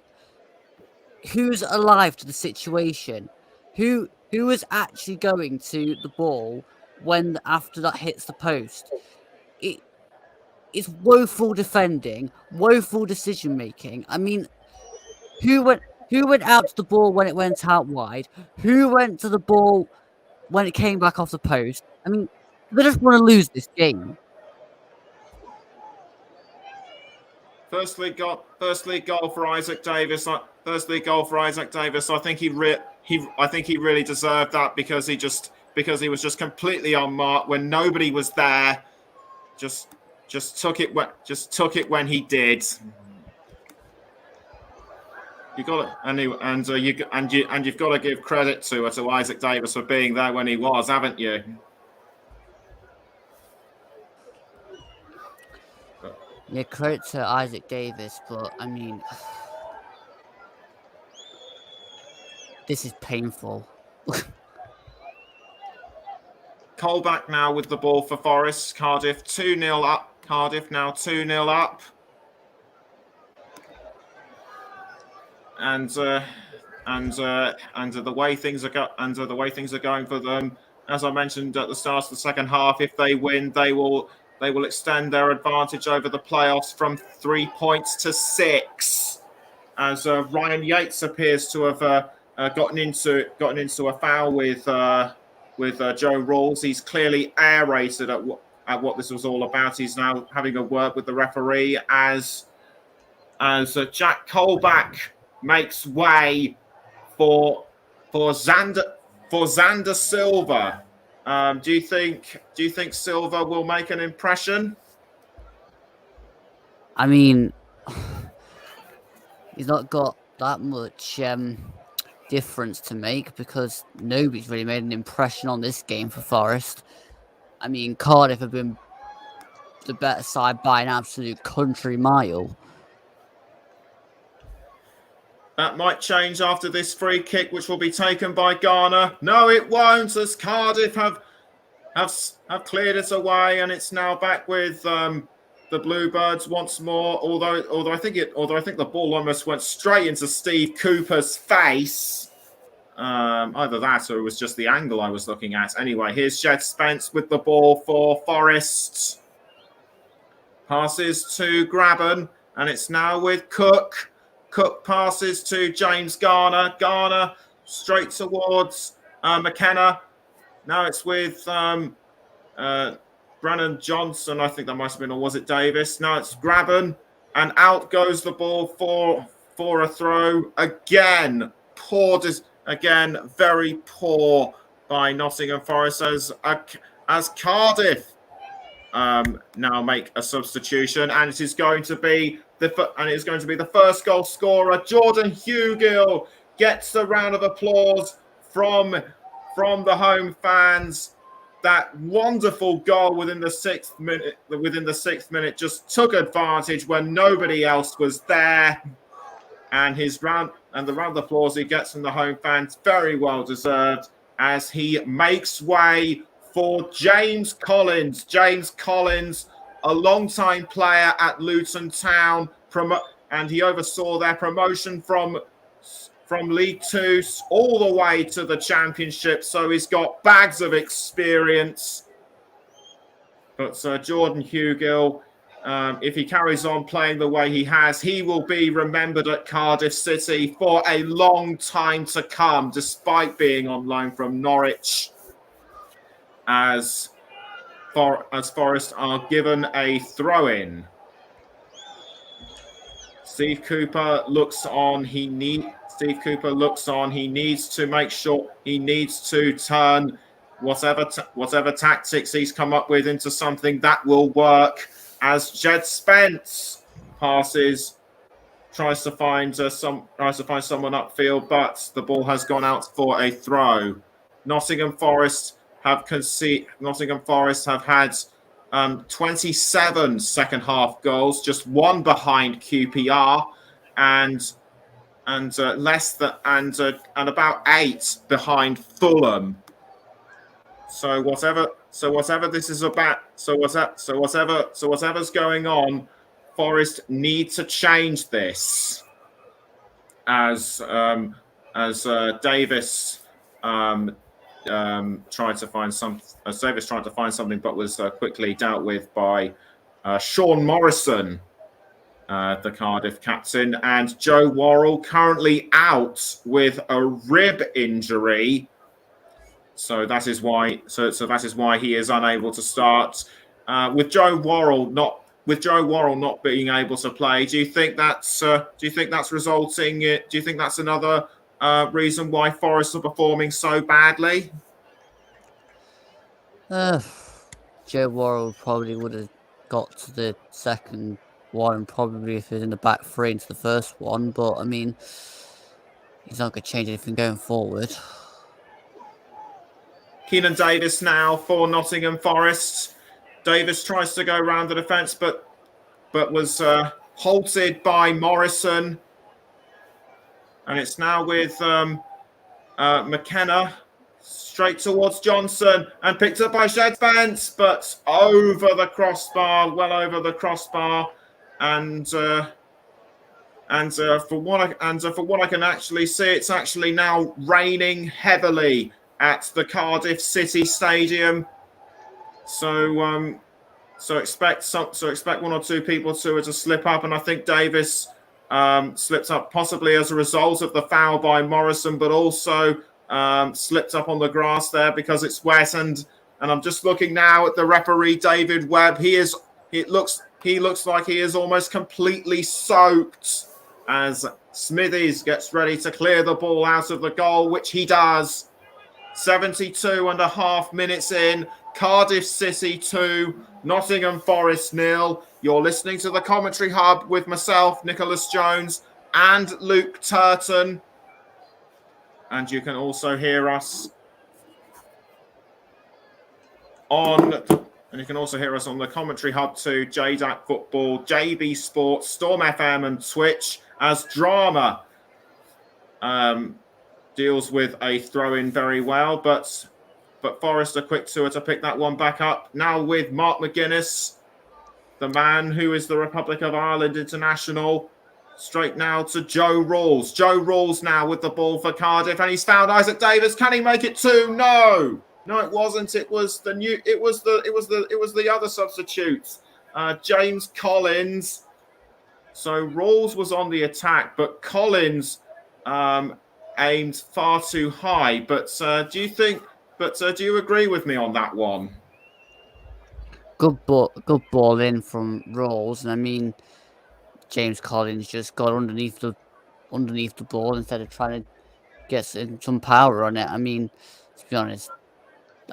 who's alive to the situation? Who is actually going to the ball when after that hits the post? It's woeful defending, woeful decision making. I mean, who went out to the ball when it went out wide? Who went to the ball when it came back off the post? I mean, they just want to lose this game. First league goal for Isaac Davis. I think he really deserved that, because he because he was just completely unmarked when nobody was there. Just took it when he did. You got it, and you've got to give credit to Isaac Davis for being there when he was, haven't you? Yeah, credit to Isaac Davis, but I mean, this is painful. Colback now with the ball for Forest. Cardiff 2-0 up. Cardiff now 2-0 up. And the way things are going for them, as I mentioned at the start of the second half, if they win, they will extend their advantage over the playoffs from 3 points to 6. As Ryan Yates appears to have gotten into a foul with Joe Rawls. He's clearly aerated at what this was all about. He's now having a word with the referee as Jack Colback makes way for Xander Silva. Do you think Silva will make an impression? I mean, he's not got that much difference to make because nobody's really made an impression on this game for Forest. I mean, Cardiff have been the better side by an absolute country mile. That might change after this free kick, which will be taken by Garner. No, it won't, as Cardiff have cleared it away, and it's now back with the Bluebirds once more. Although I think the ball almost went straight into Steve Cooper's face. Either that or it was just the angle I was looking at. Anyway, here's Jed Spence with the ball for Forest. Passes to Graben, and it's now with Cook. Cook passes to James Garner. Garner straight towards McKenna. Now it's with Brennan Johnson. I think that might have been, or was it Davis? Now it's Graben, and out goes the ball for a throw. Again, very poor by Nottingham Forest as Cardiff now make a substitution, and it is going to be the first goal scorer. Jordan Hugill gets a round of applause from the home fans. That wonderful goal within the sixth minute just took advantage when nobody else was there, and the round of applause he gets from the home fans, very well deserved, as he makes way for James Collins. James Collins, a long-time player at Luton Town, and he oversaw their promotion from League Two all the way to the Championship, so he's got bags of experience. But Jordan Hugill, if he carries on playing the way he has, he will be remembered at Cardiff City for a long time to come, despite being on loan from Norwich, as Forest are given a throw-in. Steve Cooper looks on. He needs to make sure. He needs to turn whatever tactics he's come up with into something that will work. As Jed Spence tries to find someone upfield, but the ball has gone out for a throw. Nottingham Forest have had 27 second half goals, just one behind QPR, and about 8 behind Fulham. So whatever's going on, Forest need to change this. As Davis tried to find something, but was quickly dealt with by Sean Morrison, the Cardiff captain, and Joe Worrell currently out with a rib injury. So that is why he is unable to start. With Joe Worrell not being able to play, do you think that's resulting? Do you think that's another reason why Forest are performing so badly? Joe Worrell probably would have got to the second one, probably if he was in the back three into the first one. But I mean, he's not going to change anything going forward. Keenan Davis now for Nottingham Forest. Davis tries to go around the defence, but was halted by Morrison. And it's now with McKenna straight towards Johnson and picked up by Shed Spence, but over the crossbar, well over the crossbar. And for what I can actually see, it's actually now raining heavily at the Cardiff City Stadium. So expect one or two people to slip up, and I think Davis slipped up possibly as a result of the foul by Morrison, but also slipped up on the grass there because it's wet. And I'm just looking now at the referee David Webb. He looks like he is almost completely soaked as Smithies gets ready to clear the ball out of the goal, which he does. 72.5 minutes in, Cardiff City 2, Nottingham Forest 0. You're listening to the Commentary Hub with myself, Nicholas Jones, and Luke Turton. And you can also hear us on the Commentary Hub too, J-DAC Football, JB Sports, Storm FM and Twitch, as Drama deals with a throw-in very well, but Forest are quick to pick that one back up. Now with Mark McGuinness, the man who is the Republic of Ireland international, straight now to Joe Rawls. Joe Rawls now with the ball for Cardiff, and he's found Isaac Davis. Can he make it 2? No, it wasn't. It was the other substitute, James Collins. So Rawls was on the attack, but Collins aimed far too high. But do you agree with me on that one? Good ball in from Rawls, and I mean, James Collins just got underneath the ball instead of trying to get some power on it. I mean, to be honest,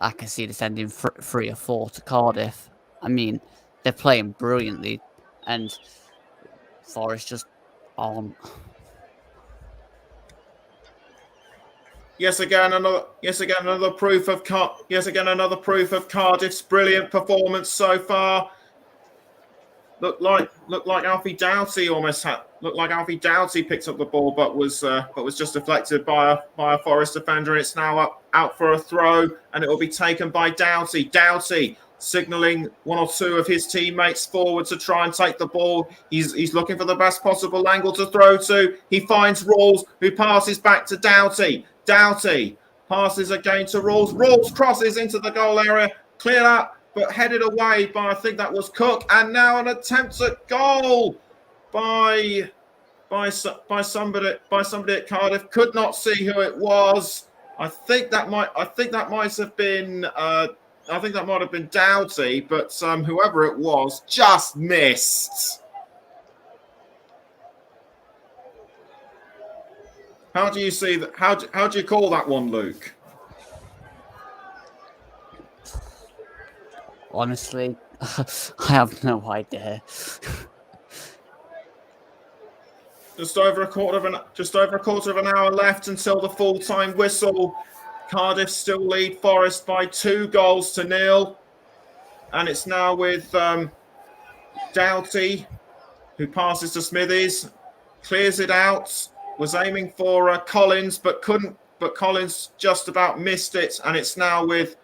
I can see the sending 3 or 4 to Cardiff. I mean, they're playing brilliantly, and Forest just on. Yet again, another proof of Cardiff's brilliant performance so far. Looked like Alfie Doughty picked up the ball, but was just deflected by a Forest defender. And it's now out for a throw, and it will be taken by Doughty. Doughty signalling one or two of his teammates forward to try and take the ball. He's looking for the best possible angle to throw to. He finds Rawls, who passes back to Doughty. Doughty passes again to Rawls. Rawls crosses into the goal area, cleared up, but headed away by, I think that was Cook. And now an attempt at goal by somebody at Cardiff. Could not see who it was. I think that might have been Doughty, but whoever it was just missed. How do you see that? How do you call that one, Luke? Honestly, I have no idea. Just over a quarter of an hour left until the full-time whistle. Cardiff still lead Forest by 2-0, and it's now with Doughty, who passes to Smithies, clears it out. Was aiming for Collins, but couldn't. But Collins just about missed it, and it's now with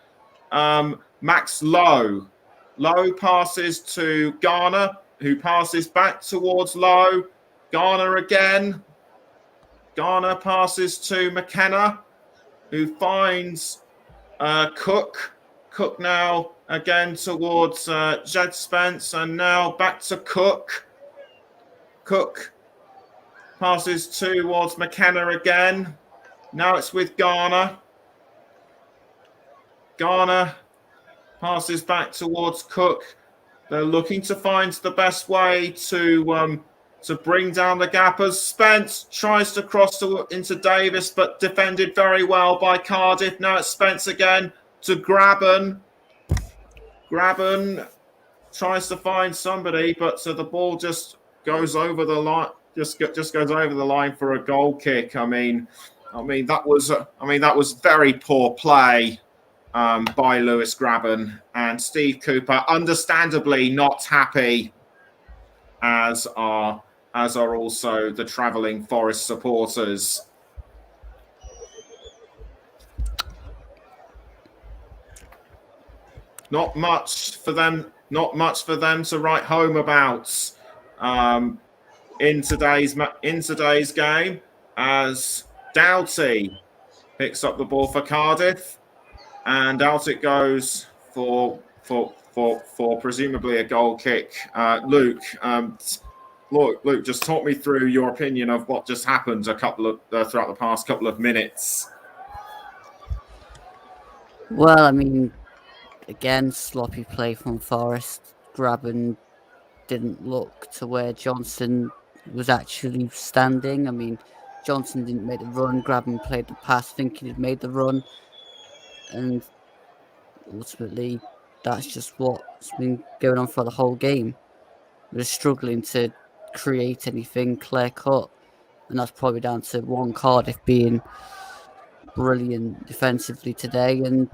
Max Lowe. Lowe passes to Garner, who passes back towards Lowe. Garner again. Garner passes to McKenna, who finds Cook. Cook now again towards Jed Spence, and now back to Cook. Cook passes towards McKenna again. Now it's with Garner. Garner passes back towards Cook. They're looking to find the best way to bring down the gap as Spence tries to cross into Davis, but defended very well by Cardiff. Now it's Spence again to Graben. Graben tries to find somebody, but so the ball just goes over the line. Just goes over the line for a goal kick. I mean that was very poor play by Lewis Graben, and Steve Cooper, understandably not happy, as are also the travelling Forest supporters. Not much for them to write home about in today's game, as Doughty picks up the ball for Cardiff, and out it goes for presumably a goal kick. Luke, just talk me through your opinion of what just happened throughout the past couple of minutes. Well, I mean, again, sloppy play from Forest. Graben didn't look to where Johnson was actually standing. I mean, Johnson didn't make the run. Graben played the pass thinking he'd made the run. And ultimately, that's just what's been going on for the whole game. We're struggling to create anything clear cut. And that's probably down to one Cardiff being brilliant defensively today and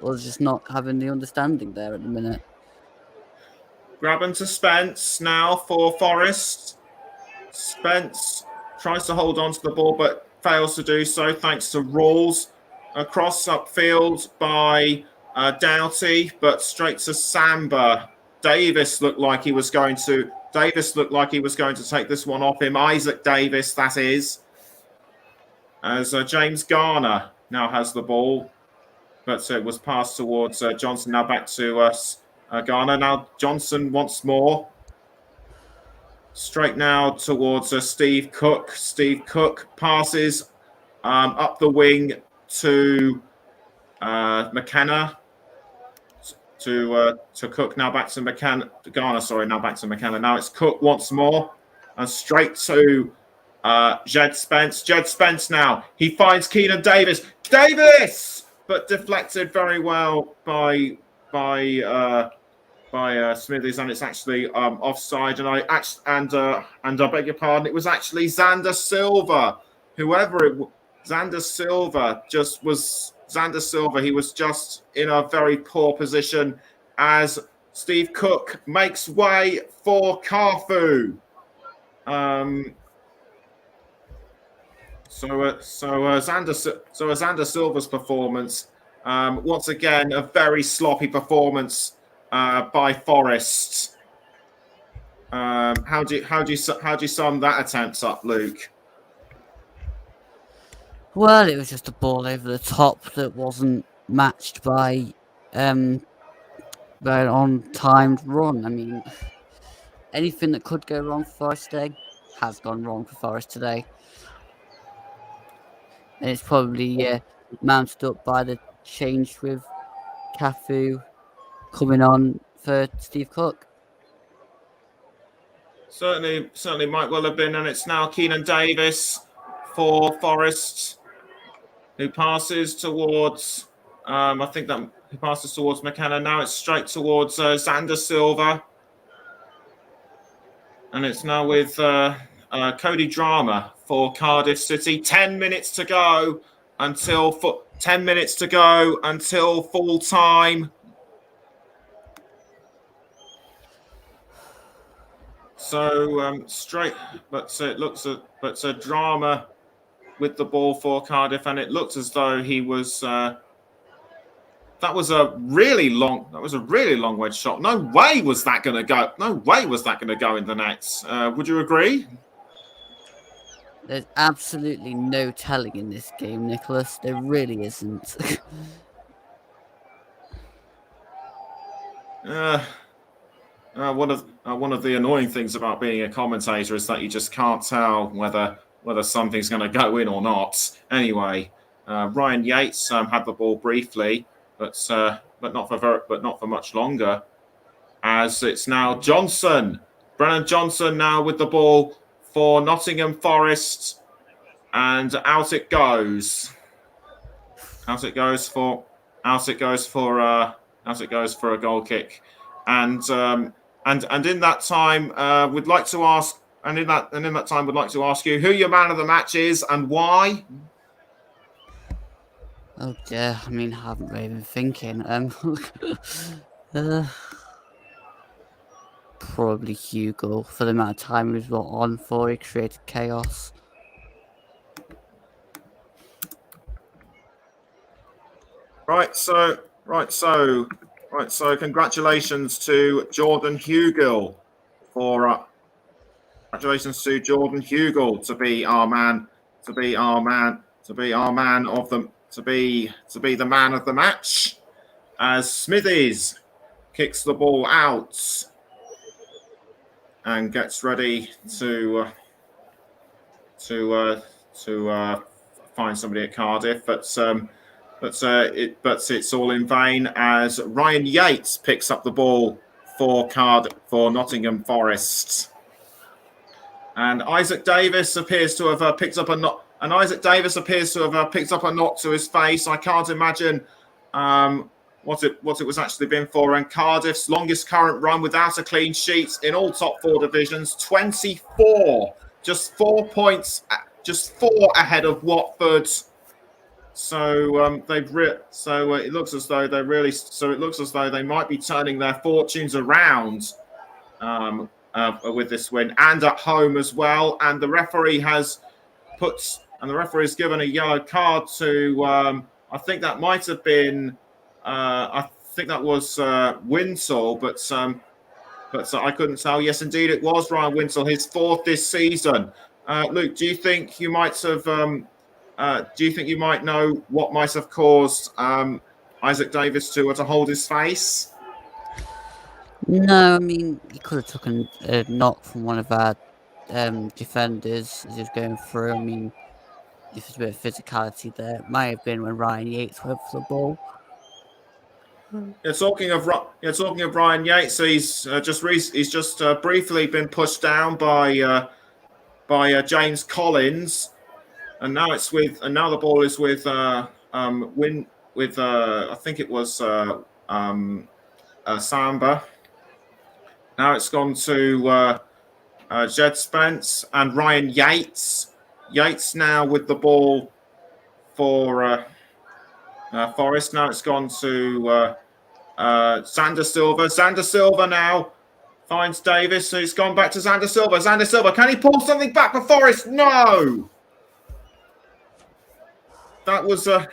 us just not having the understanding there at the minute. Graben to Spence now for Forest. Spence tries to hold on to the ball but fails to do so thanks to Rawls. A cross upfield by Doughty, but straight to Samba. Davis looked like he was going to take this one off him. Isaac Davis, that is. As James Garner now has the ball, but it was passed towards Johnson. Now back to us. Garner. Now Johnson once more. Straight now towards Steve Cook. Steve Cook passes up the wing to McKenna. To Cook. Now back to McKenna. Garner, sorry. Now back to McKenna. Now it's Cook once more. And straight to Jed Spence. Jed Spence now. He finds Keenan Davis. Davis! But deflected very well by Smithies, and it's actually offside. And I beg your pardon, it was actually Xander Silva. Xander Silva. He was just in a very poor position as Steve Cook makes way for Carfu. So Xander Silva's performance, once again, a very sloppy performance by Forest. How do you sum that attempt up, Luke? Well, it was just a ball over the top that wasn't matched by an on-timed run. I mean, anything that could go wrong for Forest today has gone wrong for Forest today. And it's probably mounted up by the change with Cafu coming on for Steve Cook. Certainly might well have been, and it's now Keenan Davis for Forest, who passes towards McKenna. Now it's straight towards Xander Silva, and it's now with Cody Drama for Cardiff City. 10 minutes to go until full time. So Drama with the ball for Cardiff, and it looked as though he was. That was a really long wedge shot. No way was that going to go. No way was that going to go in the nets. Would you agree? There's absolutely no telling in this game, Nicholas. There really isn't. One of the annoying things about being a commentator is that you just can't tell whether something's going to go in or not. Anyway, Ryan Yates had the ball briefly, but not for much longer. As it's now Brennan Johnson now with the ball for Nottingham Forest, and out it goes for for a goal kick, and in that time, we'd like to ask, and in that time, we'd like to ask you who your man of the match is and why. Oh dear, I mean, I haven't really been thinking. Probably Hugo for the amount of time he was on for. He created chaos. Right, so congratulations to Jordan Hugill congratulations to Jordan Hugill to be the man of the match, as Smithies kicks the ball out and gets ready to find somebody at Cardiff, but it's all in vain as Ryan Yates picks up the ball for Nottingham Forest, and Isaac Davis appears to have picked up a knock. And Isaac Davis appears to have picked up a knock to his face. I can't imagine what it was actually been for. And Cardiff's longest current run without a clean sheet in all top 4 divisions, 24, just 4 points, just 4 ahead of Watford. So it looks as though they might be turning their fortunes around with this win, and at home as well. And the referee has given a yellow card to I think that might have been I think that was Winsell, but I couldn't tell. Yes, indeed, it was Ryan Winsell, his 4th this season. Luke, do you think you might know what might have caused Isaac Davis to hold his face? No, I mean, he could have taken a knock from one of our defenders as he was going through. I mean, if there's a bit of physicality there, it might have been when Ryan Yates went for the ball. Yeah, talking of Ryan Yates, he's just briefly been pushed down by James Collins, and now the ball is with I think it was Samba. Now it's gone to Jed Spence and Ryan Yates. Yates now with the ball for Forest. Now it's gone to Xander Silva. Xander Silva now finds Davis. So it's gone back to Xander Silva. Xander Silva, can he pull something back for Forest? No. That was a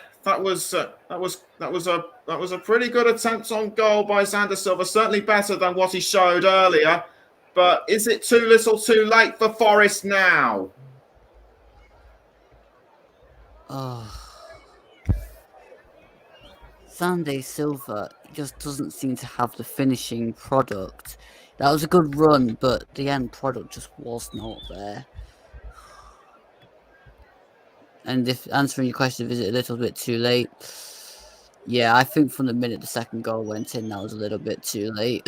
pretty good attempt on goal by Xander Silva. Certainly better than what he showed earlier. But is it too little, too late for Forest now? Xander Silva just doesn't seem to have the finishing product. That was a good run, but the end product just was not there. And if answering your question, is it a little bit too late? Yeah, I think from the minute the second goal went in, that was a little bit too late.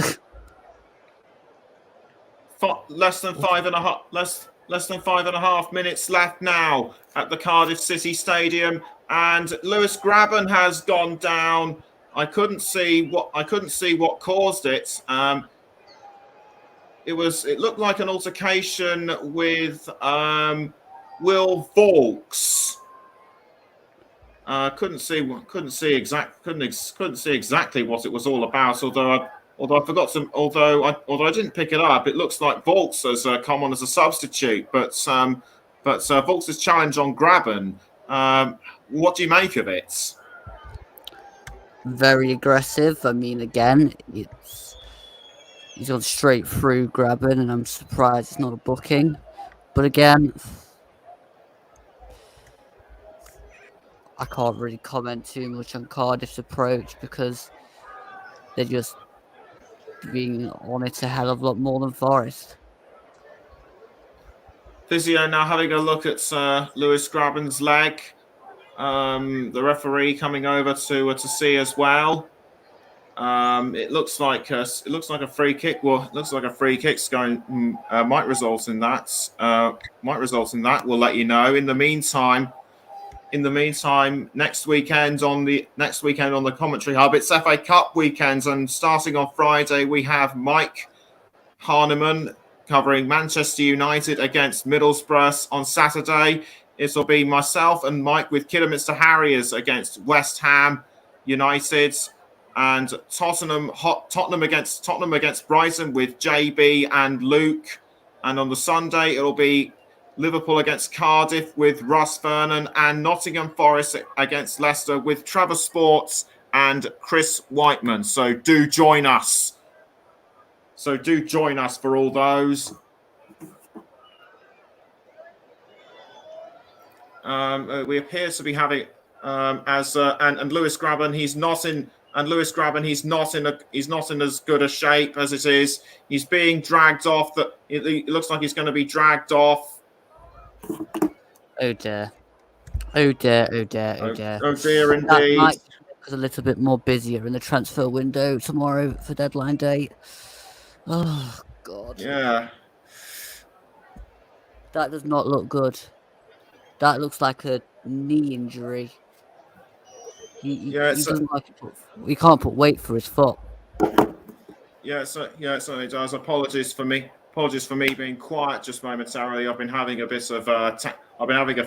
Less than 5.5 minutes left now at the Cardiff City Stadium, and Lewis Graben has gone down. I couldn't see what caused it. It looked like an altercation with Will Vaux. Couldn't see exactly what it was all about. Although I didn't pick it up, it looks like Vaux has come on as a substitute. But Vaux's challenge on Graben. What do you make of it? Very aggressive. I mean, again, he's gone straight through Graben, and I'm surprised it's not a booking. But again, I can't really comment too much on Cardiff's approach because they're just being on it a hell of a lot more than Forest. Physio now having a look at Lewis Graben's leg. The referee coming over to see as well. It looks like a free kick. Well, it looks like a free kick's going might result in that. We'll let you know. In the meantime, in the meantime, next weekend on the Commentary Hub, it's FA Cup weekends, and starting on Friday, we have Mike Harneman covering Manchester United against Middlesbrough. On Saturday, it'll be myself and Mike with Kidderminster Harriers against West Ham United, and Tottenham against Brighton with JB and Luke. And on the Sunday, it'll be Liverpool against Cardiff with Russ Vernon, and Nottingham Forest against Leicester with Trevor Sports and Chris Whiteman. So do join us. For all those. We appear to be having and Lewis Graben. He's not in as good a shape as it is. He's being dragged off. It looks like he's going to be dragged off. Oh dear. Oh dear. Oh dear. Oh dear. Oh dear, indeed. That might be a little bit more busier in the transfer window tomorrow for deadline day. Oh God. Yeah. That does not look good. That looks like a knee injury. He doesn't like it. He can't put weight for his foot. Yeah, it certainly does. Apologies for me being quiet just momentarily. I've been having a bit of I've been having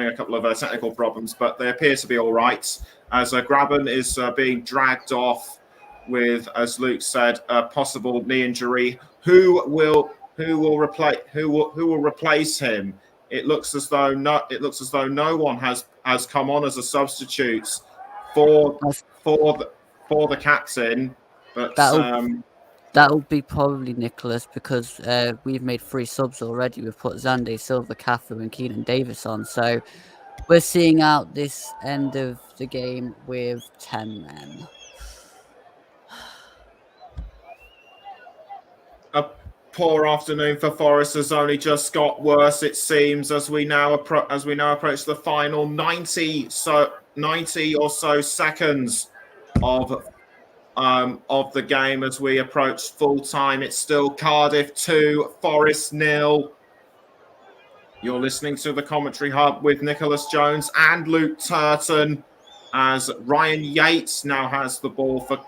a couple of technical problems, but they appear to be all right. As Graben is being dragged off with, as Luke said, a possible knee injury. Who will replace him? It looks as though no one has come on as a substitute for the captain. But that'll be probably Nicholas, because we've made 3 subs already. We've put Zande, Silva, Cafu, and Keenan Davis on. So we're seeing out this end of the game with 10 men. A poor afternoon for Forest has only just got worse, it seems, as we now approach the final 90 or so seconds of the game. As we approach full time, it's still Cardiff 2, Forest 0. You're listening to the Commentary Hub with Nicholas Jones and Luke Turton, as Ryan Yates now has the ball for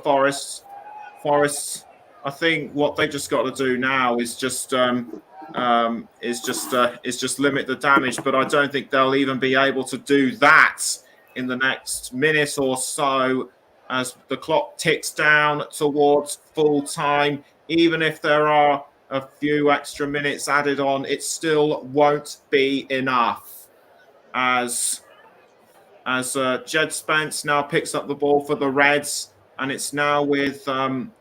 Forest. I think what they just got to do now is just limit the damage, but I don't think they'll even be able to do that in the next minute or so, as the clock ticks down towards full time. Even if there are a few extra minutes added on, it still won't be enough. As Jed Spence now picks up the ball for the Reds, and it's now with Ryan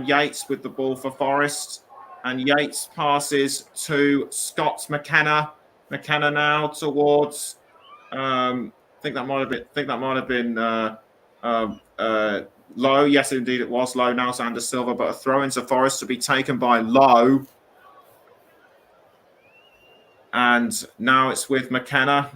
Yates with the ball for Forest, and Yates passes to Scott McKenna. McKenna now towards I think that might have been Lowe. Yes, indeed, it was Lowe. Now Xander Silva, but a throw into Forest to be taken by Lowe. And now it's with McKenna.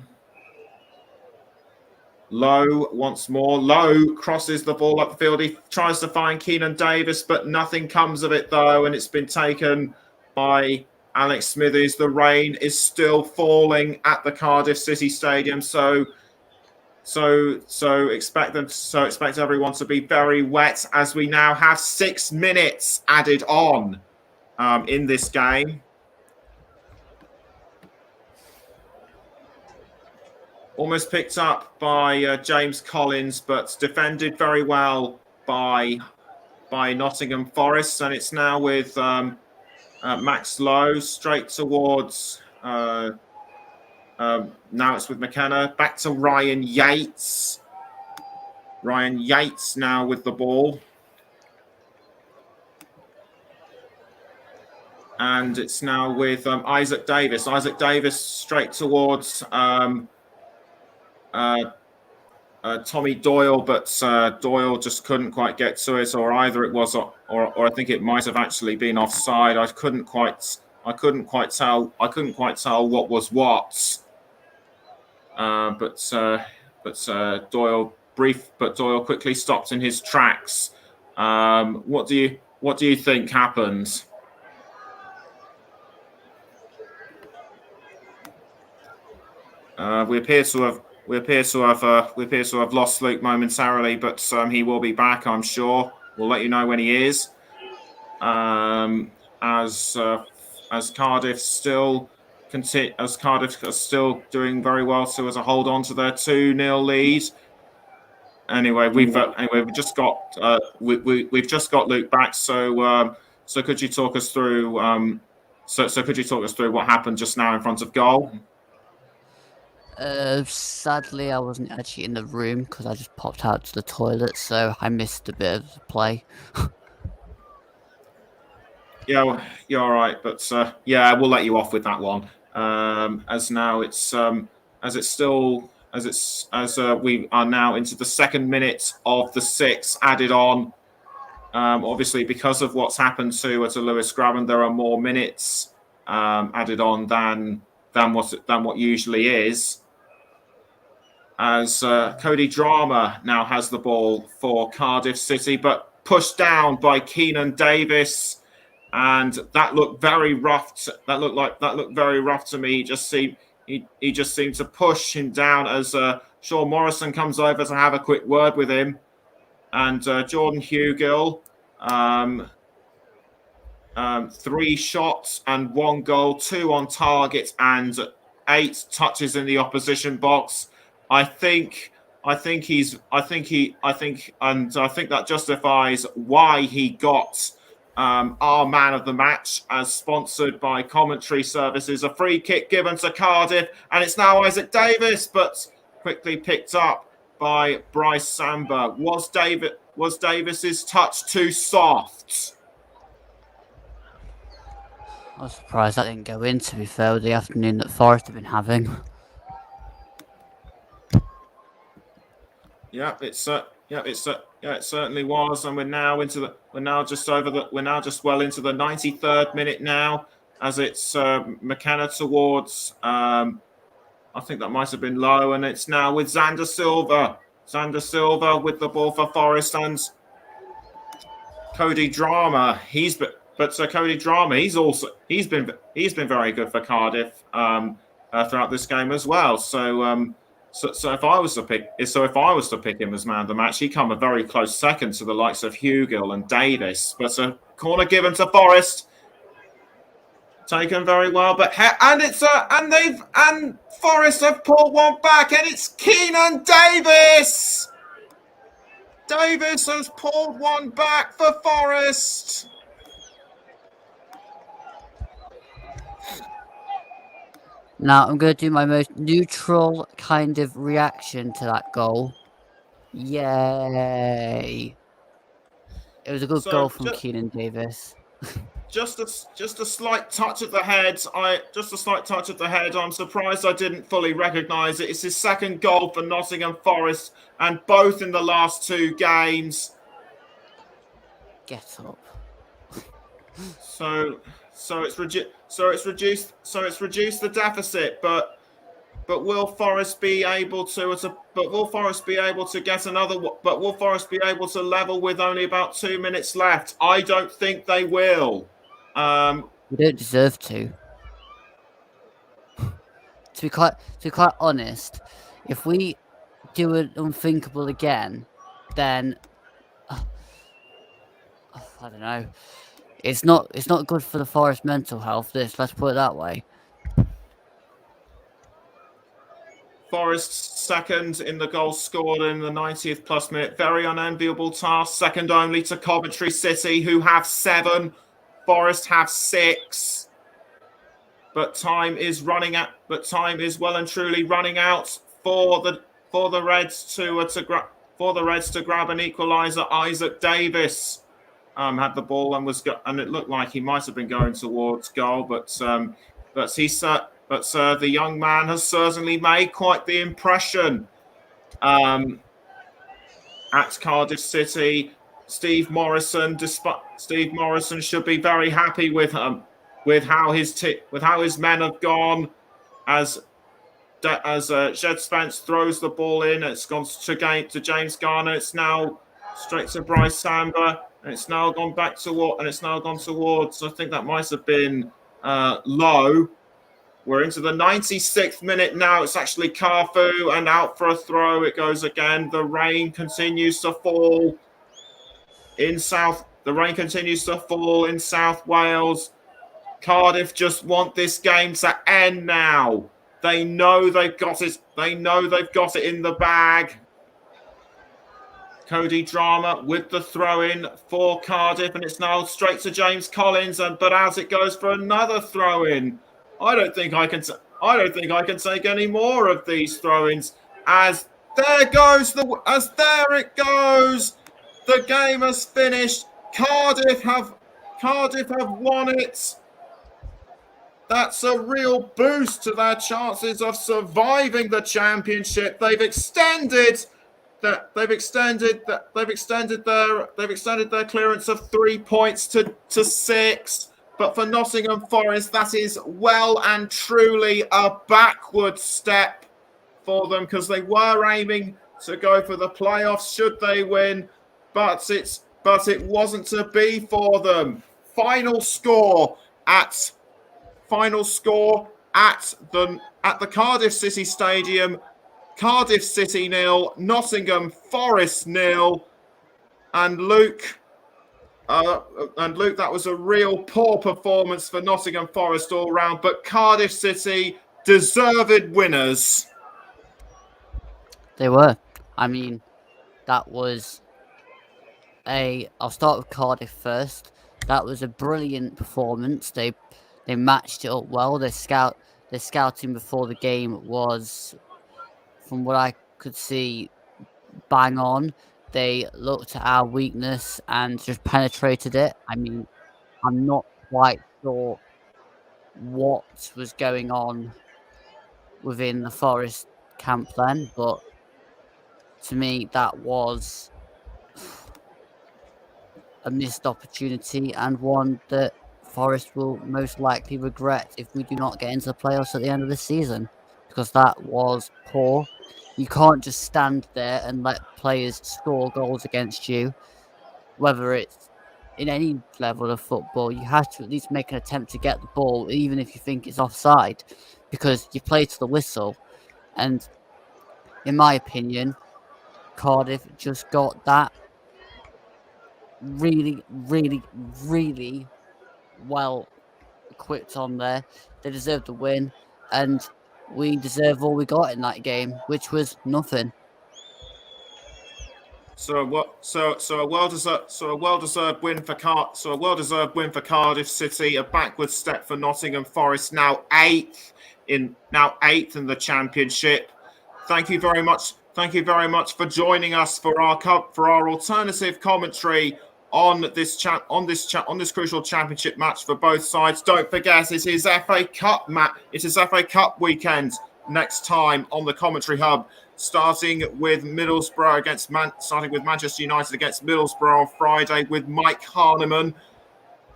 Lowe once more. Lowe crosses the ball up the field. He tries to find Keenan Davis, but nothing comes of it, though, and it's been taken by Alex Smithies. The rain is still falling at the Cardiff City Stadium, so expect everyone to be very wet, as we now have 6 minutes added on in this game. Almost picked up by James Collins, but defended very well by Nottingham Forest, and it's now with Max Lowe straight towards. Now it's with McKenna. Back to Ryan Yates. Ryan Yates now with the ball. And it's now with Isaac Davis. Isaac Davis straight towards Tommy Doyle, but Doyle just couldn't quite get to it, or either it was, or I think it might have actually been offside. I couldn't quite tell what was what. But Doyle quickly stopped in his tracks. What do you think happened? We appear to have lost Luke momentarily, but he will be back, I'm sure. We'll let you know when he is. As Cardiff still are still doing very well, so as a hold on to their 2-0 lead. Anyway, we've just got we've just got Luke back. So could you talk us through could you talk us through what happened just now in front of goal? Sadly, I wasn't actually in the room because I just popped out to the toilet, so I missed a bit of the play. Yeah, well, you're all right, but yeah, we'll let you off with that one. As now it's we are now into the second minute of the 6 added on. Obviously, because of what's happened to Lewis Grabban, there are more minutes added on than what usually is. As Cody Drama now has the ball for Cardiff City, but pushed down by Keenan Davis, and that looked very rough. That looked very rough to me. He just seemed to push him down as Sean Morrison comes over to have a quick word with him, and Jordan Hugill. 3 shots and 1 goal, 2 on target, and 8 touches in the opposition box. I think that justifies why he got our man of the match, as sponsored by Commentary Services. A free kick given to Cardiff, and it's now Isaac Davis, but quickly picked up by Bryce Samba. Was Davis's touch too soft? I was surprised that didn't go in, to be fair, with the afternoon that Forest have been having. Yeah, it certainly was, and we're now just well into the 93rd minute now, as it's McKenna towards I think that might have been low, and it's now with Xander Silva. Xander Silva with the ball for Forest, and Cody Drama. Cody Drama, he's been very good for Cardiff throughout this game as well. So if I was to pick him as man of the match, he'd come a very close second to the likes of Hugill and Davis. But a corner given to Forest, taken very well. But and Forest have pulled one back, and it's Keenan Davis. Davis has pulled one back for Forest. Now, I'm going to do my most neutral kind of reaction to that goal. Yay! It was a good goal from Keenan Davis. Just a slight touch at the head. I'm surprised I didn't fully recognise it. It's his second goal for Nottingham Forest, and both in the last 2 games. Get up. So it's reduced the deficit, but will Forest be able to level with only about 2 minutes left? I don't think they will. We don't deserve to. To be quite honest, if we do an unthinkable again, then I don't know. It's not good for the Forest mental health. Let's put it that way. Forest second in the goal scored in the 90th plus minute. Very unenviable task. Second only to Coventry City, who have 7. Forest have 6. But time is well and truly running out for the Reds to grab an equaliser. Isaac Davis had the ball and it looked like he might have been going towards goal, but the young man has certainly made quite the impression at Cardiff City. Steve Morrison should be very happy with how his men have gone. As Jed Spence throws the ball in, it's gone to James Garner. It's now straight to Bryce Samba, and it's now gone towards. I think that might have been low. We're into the 96th minute now. It's actually Carfu, and out for a throw. It goes again. The rain continues to fall in South. The rain continues to fall in South Wales. Cardiff just want this game to end now. They know they've got it. They know they've got it in the bag. Cody Drama with the throw-in for Cardiff, and it's now straight to James Collins. But as it goes for another throw-in, I don't think I can take any more of these throw-ins. As there it goes. The game has finished. Cardiff have won it. That's a real boost to their chances of surviving the championship. They've extended their clearance of 3 points to 6. But for Nottingham Forest, that is well and truly a backward step for them, because they were aiming to go for the playoffs should they win, but it wasn't to be for them. Final score at the Cardiff City Stadium: Cardiff City 0, Nottingham Forest 0. And Luke, that was a real poor performance for Nottingham Forest all round, but Cardiff City deserved winners. They were. I mean, that was I'll start with Cardiff first. That was a brilliant performance. They matched it up well. Their scouting before the game was, from what I could see, bang on. They looked at our weakness and just penetrated it. I mean, I'm not quite sure what was going on within the Forest camp then, but to me, that was a missed opportunity, and one that Forest will most likely regret if we do not get into the playoffs at the end of the season, because that was poor. You can't just stand there and let players score goals against you, whether it's in any level of football. You have to at least make an attempt to get the ball, even if you think it's offside, because you play to the whistle. And in my opinion, Cardiff just got that really, really, really well equipped on there. They deserved the win, and we deserve all we got in that game, which was nothing. So a well-deserved win for Cardiff City. A backward step for Nottingham Forest, now eighth in the championship. Thank you very much for joining us for our alternative commentary on this crucial championship match for both sides. Don't forget, it is FA Cup weekend next time on the Commentary Hub, starting with Manchester United against Middlesbrough on Friday with Mike Harneman.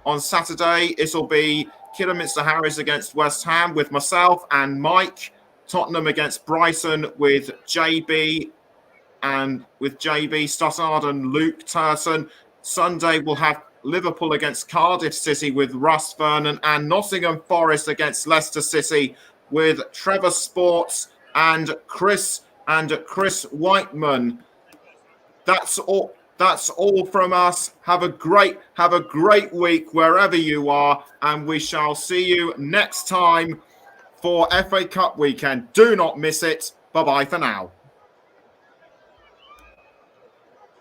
On Saturday, it'll be Kidderminster Harriers against West Ham with myself and Mike. Tottenham against Brighton with JB Stossard and Luke Turton. Sunday, we'll have Liverpool against Cardiff City with Russ Vernon, and Nottingham Forest against Leicester City with Trevor Sports and Chris Whiteman. That's all from us. Have a great week wherever you are, and we shall see you next time for FA Cup weekend. Do not miss it. Bye-bye for now.